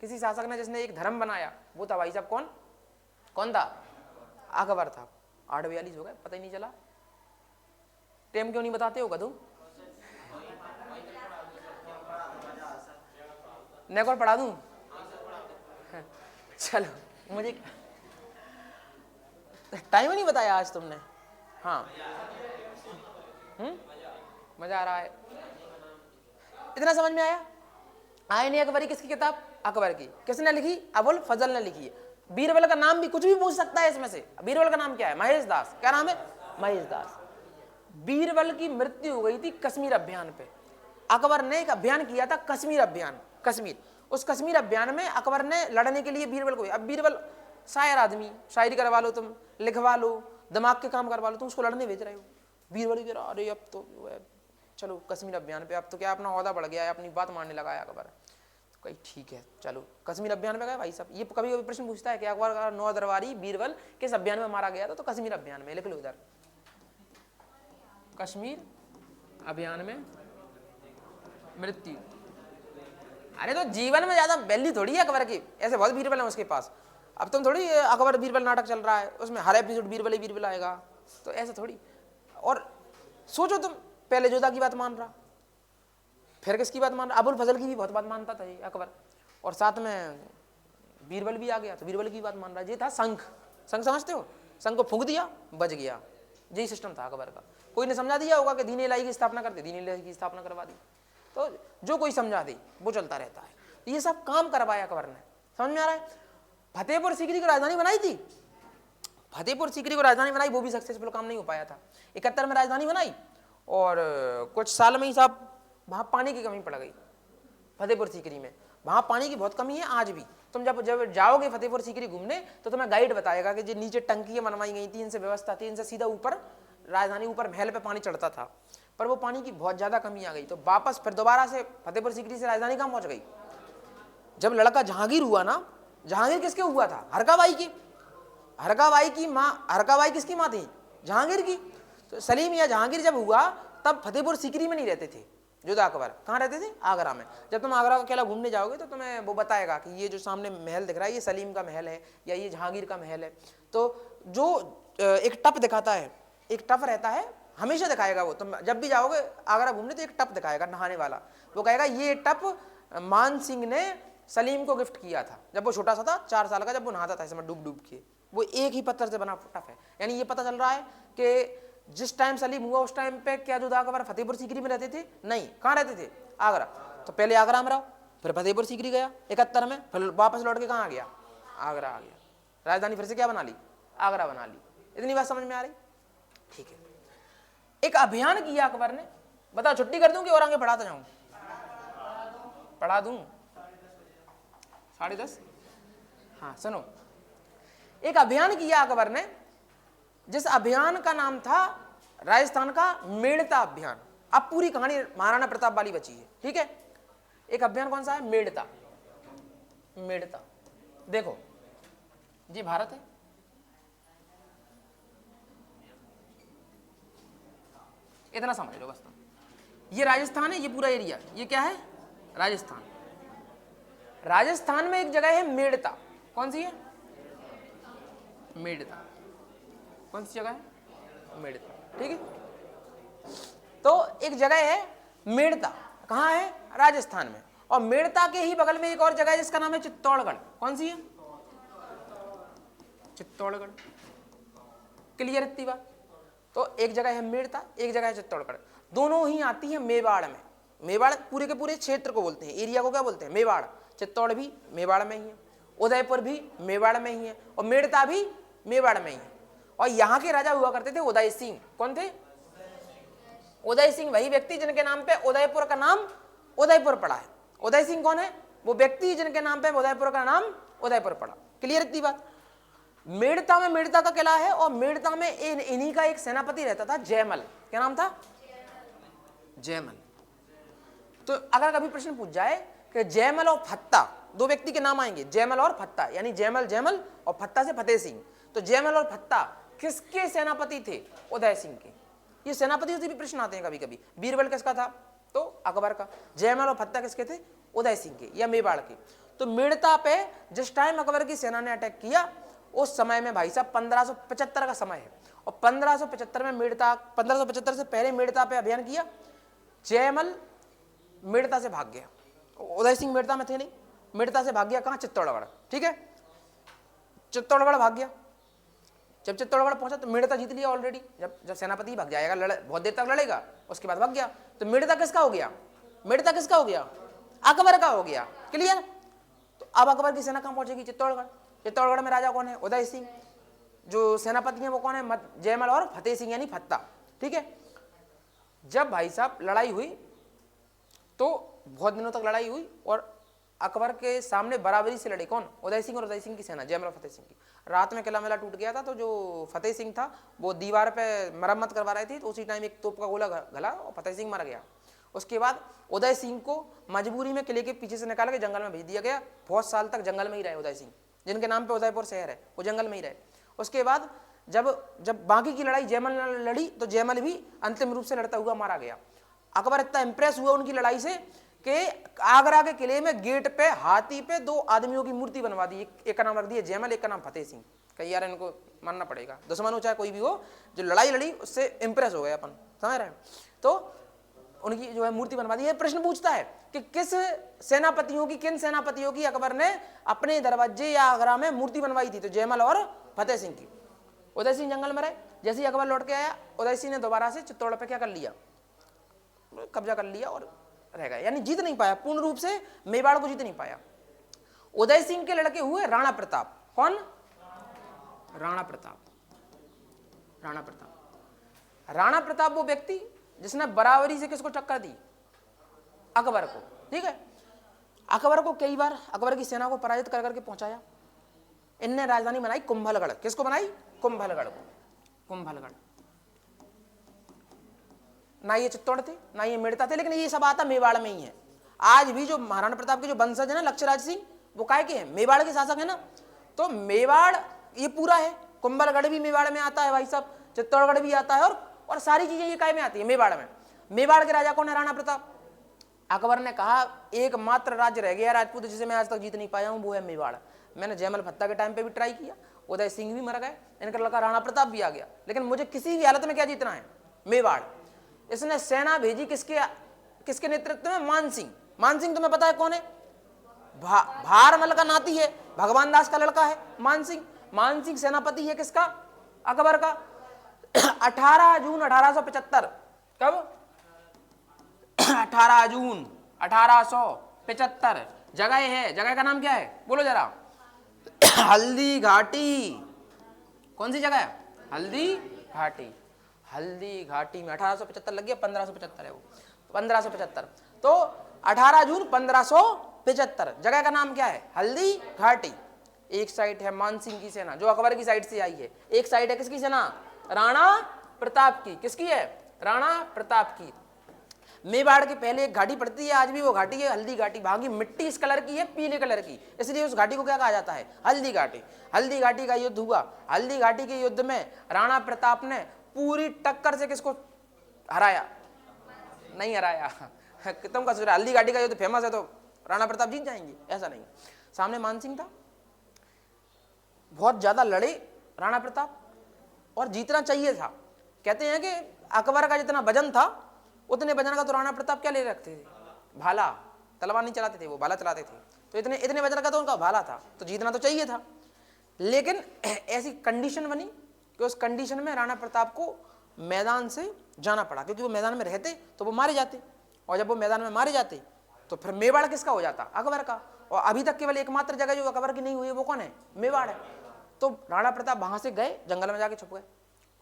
किसी शासक ने जिसने एक धर्म बनाया वो था भाई साहब कौन? कौन था? अकबर था। 8:42 हो गए, पता ही नहीं चला। टाइम क्यों नहीं बताते हो कदू? नेक पढ़ा दूं? चलो, मुझे टाइम नहीं बताया आज तुमने। हाँ, मजा आ रहा है। इतना समझ में आया? आईने अकबरी किसकी किताब? अकबर की। किसने लिखी? अबुल फजल ने लिखी है। बीरबल का नाम भी कुछ भी पूछ सकता है इसमें से। बीरबल का नाम क्या है? महेश दास। क्या नाम है? महेश दास। बीरबल की मृत्यु हो गई थी कश्मीर अभियान पे। अकबर ने एक अभियान किया था, कश्मीर अभियान। कश्मीर, उस कश्मीर अभियान में अकबर ने लड़ने के लिए बीरबल को। अब बीरबल शायर आदमी, शायरी करवा लो तुम, लिखवा लो, दिमाग के काम करवा लो, तुम उसको लड़ने भेज रहे हो। बीरबल कह रहा अरे अब तो चलो कश्मीर अभियान पे, अब तो क्या अपना ओहदा बढ़ गया है, अपनी बात मानने लगा है अकबर। तो कही ठीक है चलो कश्मीर अभियान पे गए भाई साहब। ये कभी कभी प्रश्न पूछता है कि अकबर का 9 दरबारी बीरबल किस अभियान में मारा गया था? तो कश्मीर अभियान में। लिख लो इधर, कश्मीर अभियान में मृत्यु। अरे तो जीवन में ज्यादा वैल्यू थोड़ी है अकबर की, ऐसे बहुत बीरबल है उसके पास। अब तुम थोड़ी अकबर बीरबल नाटक चल रहा है, उसमें हर एपिसोड बीरबल ही बीरबल आएगा, तो ऐसे थोड़ी। और सोचो तुम, पहले जोधा की बात मान रहा, फिर किसकी बात मान रहा? अबुल फजल की भी बहुत बात मानता था ये अकबर, और साथ में बीरबल भी आ गया तो बीरबल की बात मान रहा। ये था शंख। शंख समझते हो? शंख को फूंक दिया, बज गया। यही सिस्टम था अकबर का। कोई ने समझा दिया होगा कि दीन इलाही की स्थापना करते, दीन इलाही की स्थापना करवा दी। तो जो कोई समझा दे वो चलता रहता है। ये सब काम करवाया अकबर ने। समझ में आ रहा है? फतेहपुर सीकरी को राजधानी बनाई थी। फतेहपुर सीकरी को राजधानी बनाई, वो भी सक्सेसफुल काम नहीं हो पाया था। 71 में राजधानी बनाई और कुछ साल में ही साहब वहां पानी की कमी पड़ गई। फतेहपुर सीकरी में वहां पानी की बहुत कमी है आज भी। तुम जब जाओगे फतेहपुर सीकरी घूमने तो तुम्हें गाइड बताएगा कि जो नीचे टंकियां बनवाई गई थी, इनसे व्यवस्था थी, इनसे सीधा ऊपर राजधानी ऊपर महल पे पानी चढ़ता था, पर वो पानी की बहुत ज्यादा कमी आ गई। तो वापस फिर दोबारा से फतेहपुर सीकरी से राजधानी कहाँ पहुंच गई? जब लड़का जहांगीर हुआ ना, जहांगीर किसके हुआ था? हरकाबाई की। हरकाबाई की माँ, हरकाबाई किसकी माँ थी? जहांगीर की। तो सलीम या जहांगीर जब हुआ तब फतेहपुर सीकरी में नहीं रहते थे जोधा अकबर। कहाँ रहते थे? आगरा में। जब तुम आगरा अकेला घूमने जाओगे तो तुम्हें वो बताएगा कि ये जो सामने महल दिख रहा है ये सलीम का महल है या ये जहांगीर का महल है। तो जो एक टप दिखाता है, एक टप रहता है, हमेशा दिखाएगा वो। तुम जब भी जाओगे आगरा घूमने तो एक टप दिखाएगा नहाने वाला। वो कहेगा ये टप मान सिंह ने सलीम को गिफ्ट किया था जब वो छोटा सा था, 4 साल का, जब वो नहाता था इसमें डूब डूब के। वो एक ही पत्थर से बना टप है। यानी ये पता चल रहा है कि जिस टाइम सलीम हुआ उस टाइम पे क्या जोधा अकबर फतेहपुर सीकरी में रहते थे? नहीं। कहाँ रहते थे? आगरा। तो पहले आगरा में रहो, फिर फतेहपुर सीकरी गया 71 में, फिर वापस लौट के कहाँ आ गया, आगरा आ गया। राजधानी फिर से क्या बना ली, आगरा बना ली। इतनी बात समझ में आ रही? ठीक है। एक अभियान किया अकबर ने, बताओ छुट्टी कर दूं कि और आगे पढ़ाता जाऊं? पढ़ा दूं 10:30? हाँ सुनो, एक अभियान किया अकबर ने, जिस अभियान का नाम था राजस्थान का मेड़ता अभियान। अब पूरी कहानी महाराणा प्रताप वाली बची है, ठीक है। एक अभियान कौन सा है, मेड़ता। मेड़ता देखो जी, भारत है, इतना समझ लो बस तुम। ये राजस्थान है, ये पूरा एरिया, ये क्या है, राजस्थान। राजस्थान में एक जगह है मेड़ता। कौन सी है, मेड़ता। कौन सी जगह है, मेड़ता, ठीक है। तो एक जगह है मेड़ता, कहाँ है, राजस्थान में। और मेड़ता के ही बगल में एक और जगह है जिसका नाम है चित्तौड़गढ़। कौन सी है, चित्तौड़गढ़। क्लियर इतनी बात? तो एक जगह है मेड़ता, एक जगह है चित्तौड़गढ़। दोनों ही आती है मेवाड़ में। मेवाड़ पूरे के पूरे क्षेत्र को बोलते हैं, एरिया को क्या बोलते हैं, मेवाड़। चित्तौड़ भी मेवाड़ में ही है, उदयपुर भी मेवाड़ में ही है, और मेड़ता भी मेवाड़ में ही है। और यहाँ के राजा हुआ करते थे उदय सिंह। कौन थे, उदय सिंह, वही व्यक्ति जिनके नाम पे उदयपुर का नाम उदयपुर पड़ा है। उदय सिंह कौन है, वो व्यक्ति जिनके नाम पे उदयपुर का नाम उदयपुर पड़ा। क्लियर इतनी बात? मेड़ता में मेड़ता का किला है, और मेड़ता में इन्हीं का एक सेनापति रहता था, जयमल। क्या नाम था, जयमल। तो अगर कभी प्रश्न पूछ जाए कि जयमल और फत्ता, दो व्यक्ति के नाम आएंगे, जयमल और फत्ता, यानी जयमल जयमल और फत्ता से फतेह सिंह, तो जयमल और फत्ता किसके सेनापति थे, उदय सिंह के। ये सेनापतियों से भी प्रश्न आते हैं कभी कभी। बीरबल किसका था, तो अकबर का। जयमल और फत्ता किसके थे, उदय सिंह के या मेवाड़ के। तो मेड़ता पे जिस टाइम अकबर की सेना ने अटैक किया, उस समय में भाई साहब 1575 का समय है, और 1575 में मेड़ता, 1575 से पहले मेड़ता पे अभियान किया। जयमल मेड़ता से भाग गया, उदय सिंह मेड़ता में थे नहीं, मेड़ता से भाग गया कहाँ, चित्तौड़गढ़, ठीक है। चित्तौड़गढ़ भाग गया। जब चित्तौड़गढ़ पहुंचा तो मेड़ता जीत लिया ऑलरेडी। जब सेनापति भाग जाएगा, बहुत देर तक लड़ेगा, उसके बाद भाग गया, तो मेड़ता किसका हो गया, मेड़ता किसका हो गया, अकबर का हो गया। क्लियर? तो अब अकबर की सेना कहाँ पहुंचेगी, चित्तौड़गढ़। चित्तौड़गढ़ में राजा कौन है, उदय सिंह। जो सेनापति हैं वो कौन है, जयमल और फतेह सिंह यानी फत्ता, ठीक है। जब भाई साहब लड़ाई हुई तो बहुत दिनों तक लड़ाई हुई, और अकबर के सामने बराबरी से लड़े कौन, उदय सिंह और उदय सिंह की सेना, जयमल और फतेह सिंह की। रात में किला मिला टूट गया था, तो जो फतेह सिंह था वो दीवार पे मरम्मत करवा रहे थे, तो उसी टाइम एक तोप का गोला घला और फतेह सिंह मर गया। उसके बाद उदय सिंह को मजबूरी में किले के पीछे से निकाल के जंगल में भेज दिया गया। बहुत साल तक जंगल में ही रहे उदय सिंह, जिनके नाम पे उदयपुर शहर है, वो जंगल में ही रहे। उसके बाद जब बाकी की लड़ाई जयमल ने लड़ी, तो जयमल भी अंतिम रूप से लड़ता हुआ मारा गया। अकबर इतना इंप्रेस हुआ उनकी लड़ाई से कि आगरा के किले में गेट पे हाथी पे दो आदमियों की मूर्ति बनवा दी। एक का नाम रख दिया जयमल, एक का नाम फतेह सिंह। कहीं यार इनको मानना पड़ेगा, दुश्मन हो चाहे कोई भी हो, जो लड़ाई लड़ी उससे इंप्रेस हो गए अपन, समझ रहे हैं। तो उनकी जो है मूर्ति बनवा दी है। प्रश्न पूछता है कि किन सेनापतियों की अकबर ने अपने दरवाजे या आगरा में मूर्ति बनवाई थी, तो जयमल और फतेह सिंह की। उदय सिंह जंगल में रहे, जैसे ही अकबर लौट के आया, उदय सिंह ने दोबारा से चित्तौड़ पे क्या कर लिया, कब्जा कर लिया और रह गया, यानी जीत नहीं पाया पूर्ण रूप से, मेवाड़ को जीत नहीं पाया। उदय सिंह के लड़के हुए राणा प्रताप। कौन, राणा प्रताप। राणा प्रताप, राणा प्रताप वो व्यक्ति जिसने बराबरी से किसको टक्कर दी, अकबर को, ठीक है। अकबर को कई बार अकबर की सेना को पराजित कर करके पहुंचाया। इनने राजधानी बनाई कुंभलगढ़। किसको बनाई, कुंभलगढ़ को। कुंभलगढ़, ना ये चित्तौड़ थे ना ये मेड़ता थे, लेकिन ये सब आता मेवाड़ में ही है। आज भी जो महाराणा प्रताप के जो वंशज है ना, लक्ष्यराज सिंह, वो काय के हैं, मेवाड़ के शासक है ना। तो मेवाड़ ये पूरा है, कुंभलगढ़ भी मेवाड़ में आता है भाई साहब, चित्तौड़गढ़ भी आता है, और सारी चीजें ये काय में आती है, मेवाड़ में। मेवाड़ के राजा कौन है, राणा प्रताप। अकबर ने कहा एकमात्र राज्य रह गया राजपूत जिसे मैं आज तक जीत नहीं पाया हूं, वो है मेवाड़। मैंने जयमल फत्ता के टाइम पे भी ट्राई किया, उदय सिंह भी मर गए, इनका लड़का राणा प्रताप भी आ गया, लेकिन मुझे किसी भी हालत में क्या जीतना है, मेवाड़। इसने सेना भेजी किसके नेतृत्व में, मान सिंह। मान सिंह तुम्हें पता है कौन है, भारमल का नाती है, भगवान दास का लड़का है मान सिंह। मान सिंह सेनापति है किसका, अकबर का। 18 जून 1875, कब, 18 जून 1800 75 जगह है। जगह का नाम क्या है बोलो जरा? हल्दी घाटी। कौन सी जगह है? हल्दी घाटी। हल्दी घाटी में 1875 लग गया, 1575 है वो, 1575। तो 18 जून 1575 जगह का नाम क्या है? हल्दी घाटी। एक साइड है मानसिंह की सेना जो अकबर की साइड से आई है, एक साइड है किसकी सेना? राणा प्रताप की। किसकी है? राणा प्रताप की। मेवाड़ के पहले एक घाटी पड़ती है, आज भी वो घाटी है हल्दी घाटी। वहां की मिट्टी इस कलर की है, पीले कलर की, इसलिए उस घाटी को क्या कहा जाता है? हल्दी घाटी। हल्दी घाटी का युद्ध हुआ। हल्दी घाटी के युद्ध में राणा प्रताप ने पूरी टक्कर से किसको हराया? नहीं हराया। तुम का सोच रहे हल्दी घाटी का युद्ध फेमस है तो राणा प्रताप जीत जाएंगे? ऐसा नहीं। सामने मानसिंह था, बहुत ज्यादा लड़े राणा प्रताप और जीतना चाहिए था। कहते हैं कि अकबर का जितना वजन था उतने वजन का तो राणा प्रताप क्या ले रखते थे? भाला। तलवार नहीं चलाते थे वो, भाला चलाते थे। तो इतने वजन का तो उनका भाला था, तो जीतना तो चाहिए था। लेकिन ऐसी कंडीशन बनी कि उस कंडीशन में राणा प्रताप को मैदान से जाना पड़ा, क्योंकि वो मैदान में रहते तो वो मारे जाते, और जब वो मैदान में मारे जाते तो फिर मेवाड़ किसका हो जाता? अकबर का। और अभी तक केवल एकमात्र जगह जो अकबर की नहीं हुई है वो कौन है? मेवाड़ है। तो राणा प्रताप वहां से गए, जंगल में जाके छुप गए,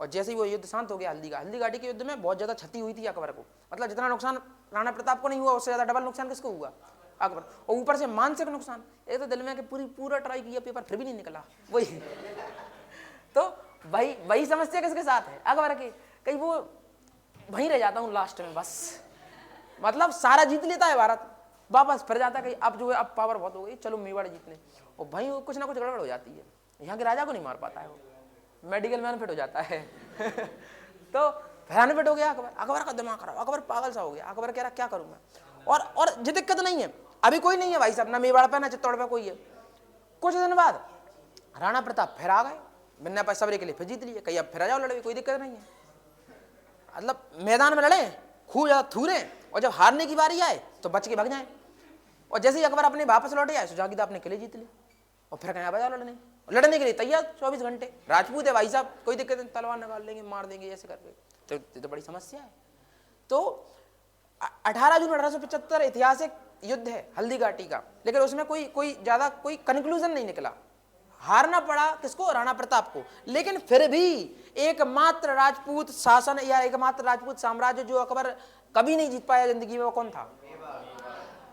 और जैसे ही वो युद्ध शांत हो गया हल्दी घाटी के युद्ध में बहुत ज्यादा क्षति हुई थी अकबर को। मतलब जितना नुकसान राणा प्रताप को नहीं हुआ उससे ज्यादा डबल नुकसान किसको हुआ? अकबर। और ऊपर से मानसिक नुकसान। एक तो दिल में कि पूरा ट्राई किया पेपर फिर भी नहीं निकला, वही। तो वही समस्या किसके साथ है? अकबर के। कहीं वो वहीं रह जाता हूँ लास्ट में बस। मतलब सारा जीत लेता है भारत, वापस फिर जाता है कहीं अब जो है अब पावर बहुत हो गई, चलो मेवाड़ जीतने, और भाई कुछ ना कुछ गड़बड़ हो जाती है। यहाँ के राजा को नहीं मार पाता है वो, मेडिकल मैन फिट हो जाता है। तो भयान फिट हो गया अकबर। अकबर का दिमाग खराब, अकबर पागल सा हो गया। अकबर कह रहा क्या करूं मैं? और ये दिक्कत नहीं है, अभी कोई नहीं है भाई साहब, ना मेवाड़ पे ना चित्तौड़ पे कोई है। कुछ दिन बाद राणा प्रताप फिर आ गए, बिना पैसा सबरे के लिए फिर जीत लिए। कहीं अब फिर आ जाओ लड़े, कोई दिक्कत नहीं है। मतलब मैदान में लड़े, खूब ज्यादा थूरे, और जब हारने की बारी आए तो बच के भाग जाए। और जैसे ही अकबर अपने वापस लौटे आए सुजागीदा अपने किले जीत ली, और फिर कहीं आ जाओ लड़ने के लिए तैयार 24 घंटे। राजपूत है भाई साहब, कोई दिक्कत नहीं, तलवार निकाल लेंगे, मार देंगे, ऐसे करके। तो बड़ी समस्या है। तो 18 जून 1875 ऐतिहासिक युद्ध है हल्दी घाटी का, लेकिन उसमें कोई ज्यादा कोई कंक्लूजन नहीं निकला। हारना पड़ा किसको? राणा प्रताप को। लेकिन फिर भी एकमात्र राजपूत शासन या एकमात्र राजपूत साम्राज्य जो अकबर कभी नहीं जीत पाया जिंदगी में, वो कौन था?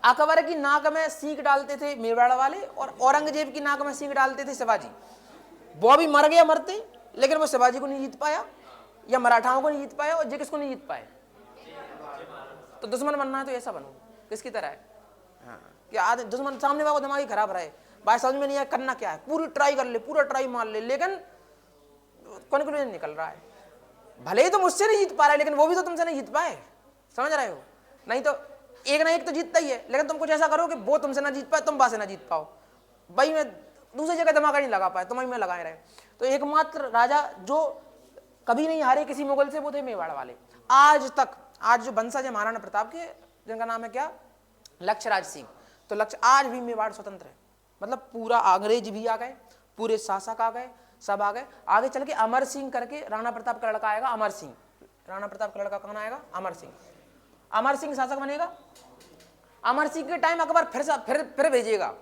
अकबर की नाक में सींग डालते थे मेवाड़ वाले, और औरंगजेब की नाक में सींग डालते थे शिवाजी। वो भी मर गया मरते, लेकिन वो शिवाजी को नहीं जीत पाया, या मराठाओं को नहीं जीत पाया, और जे किसको नहीं जीत पाए। तो दुश्मन बनना है तो ऐसा बनो किसकी तरह है? हाँ, कि आज दुश्मन सामने वाला दिमाग ही खराब रहे, बात समझ में नहीं आया करना क्या है, पूरी ट्राई कर ले, पूरा ट्राई मार ले, लेकिन कंक्लूजन निकल रहा है। भले ही तुम मुझसे नहीं जीत पा रहे, लेकिन वो भी तो तुमसे नहीं जीत पाए, समझ रहे हो? नहीं तो एक ना एक तो जीतता ही है, लेकिन तुम कुछ ऐसा करो कि वो तुमसे ना जीत पाए, तुम बासे ना जीत पाओ। भाई मैं दूसरी जगह दिमाग नहीं लगा पाए, तुम्हें में लगाए रहे। तो एकमात्र राजा जो कभी नहीं हारे किसी मुगल से, वो थे मेवाड़ वाले। आज तक, आज जो वंशज है महाराणा प्रताप के, जिनका नाम है क्या? लक्ष्यराज सिंह। तो लक्ष्य आज भी मेवाड़ स्वतंत्र है। मतलब पूरा अंग्रेज भी आ गए, पूरे शासक आ गए, सब आ गए। आगे चल के अमर सिंह करके राणा प्रताप का लड़का आएगा, अमर सिंह। राणा प्रताप का लड़का कौन आएगा? अमर सिंह। अमर सिंह शासक बनेगा। अमर सिंह के टाइम अकबर फिर भेजेगा।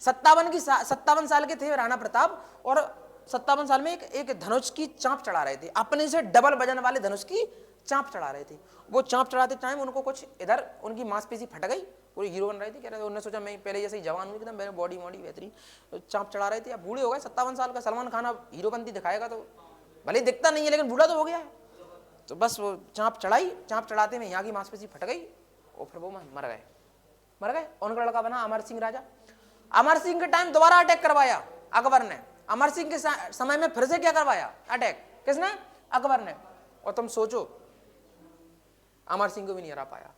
57 साल के थे राणा प्रताप, और 57 साल में एक धनुष की चांप चढ़ा रहे थे, अपने से डबल वजन वाले धनुष की चांप चढ़ा रहे थे। वो चांप चढ़ाते टाइम उनको कुछ इधर उनकी मांसपेशी फट गई, पूरे हीरो बन रहे थे। कह रहे थे, उन्होंने सोचा मैं पहले जैसे ही जवान हूँ एकदम, मेरे बॉडी बेहतरीन, चांप चढ़ा रहे थे। अब बूढ़े हो गए, 57 साल का सलमान खान अब हीरोपंती दिखाएगा तो भले दिखता नहीं है, लेकिन बूढ़ा तो हो गया है। तो बस वो चांप चढ़ाई, चांप चढ़ाते में यहाँ की मांसपेशी फट गई, और फिर वो मर गए। उनका लड़का बना अमर सिंह राजा। अमर सिंह के टाइम दोबारा अटैक करवाया अकबर ने। अमर सिंह के समय में फिर से क्या करवाया? अटैक। किसने? अकबर ने। और तुम सोचो, अमर सिंह को भी नहीं हरा पाया।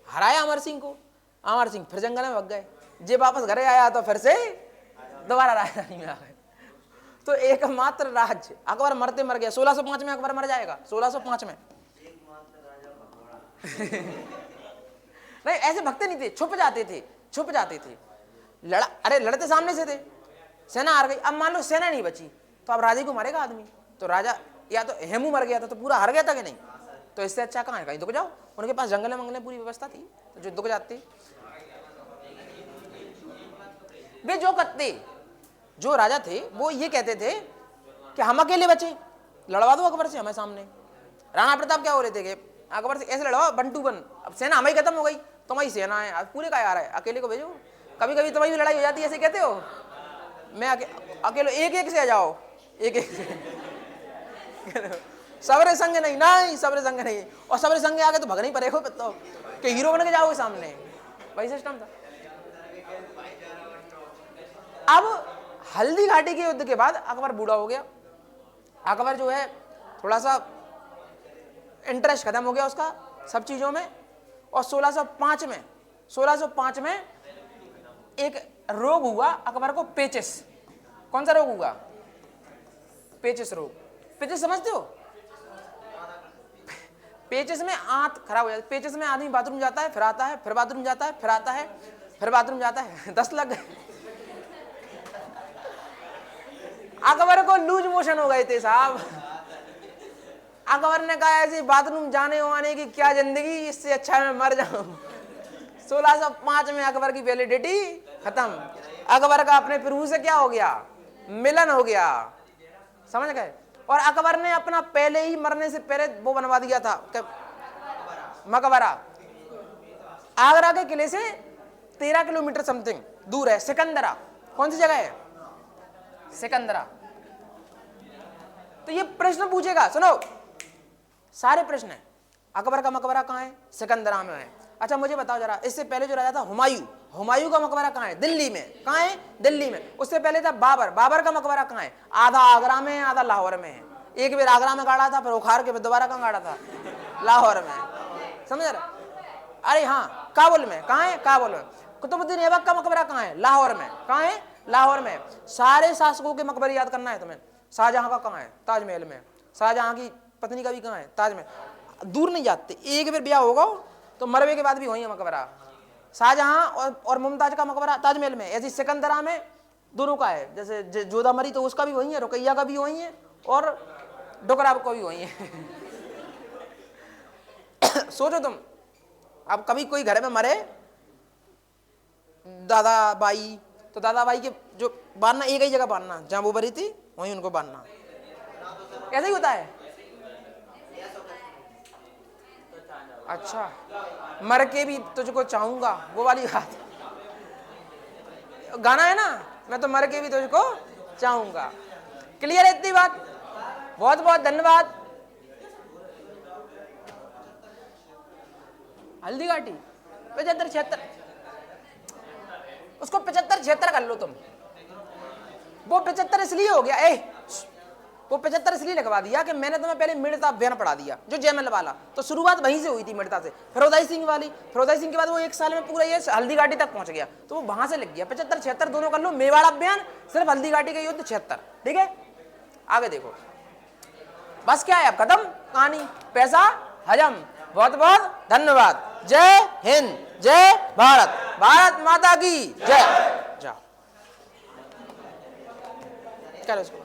हराया अमर सिंह को, अमर सिंह फिर जंगल में भाग गए। जे वापस घरे आया तो फिर से दोबारा राजधानी में आ गए। तो एकमात्र राज्य अकबर मरते मर गया। 1605 में अकबर मर जाएगा, 1605 में। नहीं, ऐसे भगते नहीं थे, छुप जाते थे। लड़ते सामने से थे, सेना हार गई। अब मान लो सेना नहीं बची, तो अब राजे को मारेगा आदमी। तो राजा या तो हेमू मर गया था तो पूरा हार गया था कि नहीं, तो इससे अच्छा कहाँ है, कहीं दुख जाओ। उनके पास जंगल मंगल पूरी व्यवस्था थी, तो जो दुख जाते। वे जो कत्ते जो राजा थे वो ये कहते थे कि हम अकेले बचे, लड़वा दो अकबर से हमें सामने। राणा प्रताप क्या हो रहे थे कि अकबर से ऐसे लड़वाओ 1 to 1, अब सेना हमारी खत्म हो गई, तुम्हारी सेना है, आज पूरे का आ रहा है, अकेले को भेजो। कभी कभी तुम्हारी भी लड़ाई हो जाती है, ऐसे कहते हो, मैं अकेले एक एक से आ जाओ, एक एक से सबरे संग नहीं, नहीं सबरे संग नहीं, और सबरे संग आगे तो भगना ही पड़ेगा तो कि हीरो बन के जाओगे सामने, वही सिस्टम था। अब हल्दी घाटी के युद्ध के बाद अकबर बूढ़ा हो गया, अकबर जो है थोड़ा सा इंटरेस्ट खत्म हो गया उसका सब चीजों में, और 1605 में एक रोग हुआ अकबर को, पेचिस। कौन सा रोग हुआ? पेचिस रोग। पेचिस समझते हो? पेचिस में आंत खराब हो जाती है। पेचिस में आदमी बाथरूम जाता है, फिर आता है, फिर बाथरूम जाता है, फिर आता है, फिर बाथरूम जाता है, 10 लग गए। अकबर को लूज मोशन हो गए थे साहब। अकबर ने कहा ऐसी बाथरूम जाने आने की क्या जिंदगी, इससे अच्छा मैं मर जाऊं। 1605 में अकबर की वैलिडिटी खत्म। अकबर का अपने प्रभु से क्या हो गया? मिलन हो गया, समझ गए। और अकबर ने अपना पहले ही मरने से पहले वो बनवा दिया था मकबरा, आगरा के किले से 13 किलोमीटर समथिंग दूर है, सिकंदरा। कौन सी जगह है? सिकंदरा। तो ये प्रश्न पूछेगा, सुनो सारे प्रश्न है, अकबर का मकबरा कहाँ है? सिकंदरा में है। अच्छा मुझे बताओ जरा, इससे पहले जो राजा था हुमायूं, हुमायूं का मकबरा कहाँ है? दिल्ली में। कहाँ है? दिल्ली में। उससे पहले था बाबर, बाबर का मकबरा कहाँ है? आधा आगरा में है, आधा लाहौर में है। एक बार आगरा में गाड़ा था, फिर उखाड़ के दोबारा कहाँ गाड़ा था? लाहौर में, समझ रहे? अरे हाँ, काबुल में। कहाँ है? काबुल में। कुतुबुद्दीन ऐबक का मकबरा कहाँ है? लाहौर में। कहाँ है? लाहौर में। सारे शासकों के मकबरे याद करना है तुम्हें। शाहजहां का कहाँ है? ताजमहल में। शाहजहां की पत्नी का भी कहाँ है? ताजमहल। दूर नहीं जाते, एक बार ब्याह होगा तो मरवे के बाद भी वही है मकबरा। शाहजहां और मुमताज का मकबरा ताजमहल में, ऐसी सिकंदरा में दोनों का है। जैसे जोधा मरी तो उसका भी वही है, रुकैया का भी वही है, और डोकरा का भी वही है। सोचो तुम, अब कभी कोई घर में मरे दादा बाई, तो दादा बाई के जो बांधना एक ही जगह बांधना, जहां वो मरी थी वहीं उनको बांधना। ऐसा ही होता है। अच्छा, मर के भी तुझको चाहूंगा, वो वाली बात गाना है ना, मैं तो मर के भी तुझको चाहूंगा। क्लियर है इतनी बात? बहुत बहुत धन्यवाद। हल्दी घाटी 75-76, उसको 75-76 कर लो तुम। वो 75 इसलिए हो गया, वो 75 इसलिए लगवा दिया कि मैंने तुम्हें पहले मिर्ता बयान पढ़ा दिया, जो जयमल वाला, तो शुरुआत वहीं से हुई थी मिर्ता से, फिरोजाई सिंह वाली। फिरोजाई सिंह के बाद वो 1 साल में पूरा ये हल्दी घाटी तक पहुंच गया, तो वो वहां से लग गया। 75-76 दोनों कर लो, मेवाड़ा बयान, सिर्फ हल्दी घाटी का युद्ध 76। ठीक है, आगे देखो, बस क्या है अब खत्म कहानी, पैसा हजम। बहुत बहुत धन्यवाद। जय हिंद, जय भारत, भारत माता की जय। जाओ, क्या उसको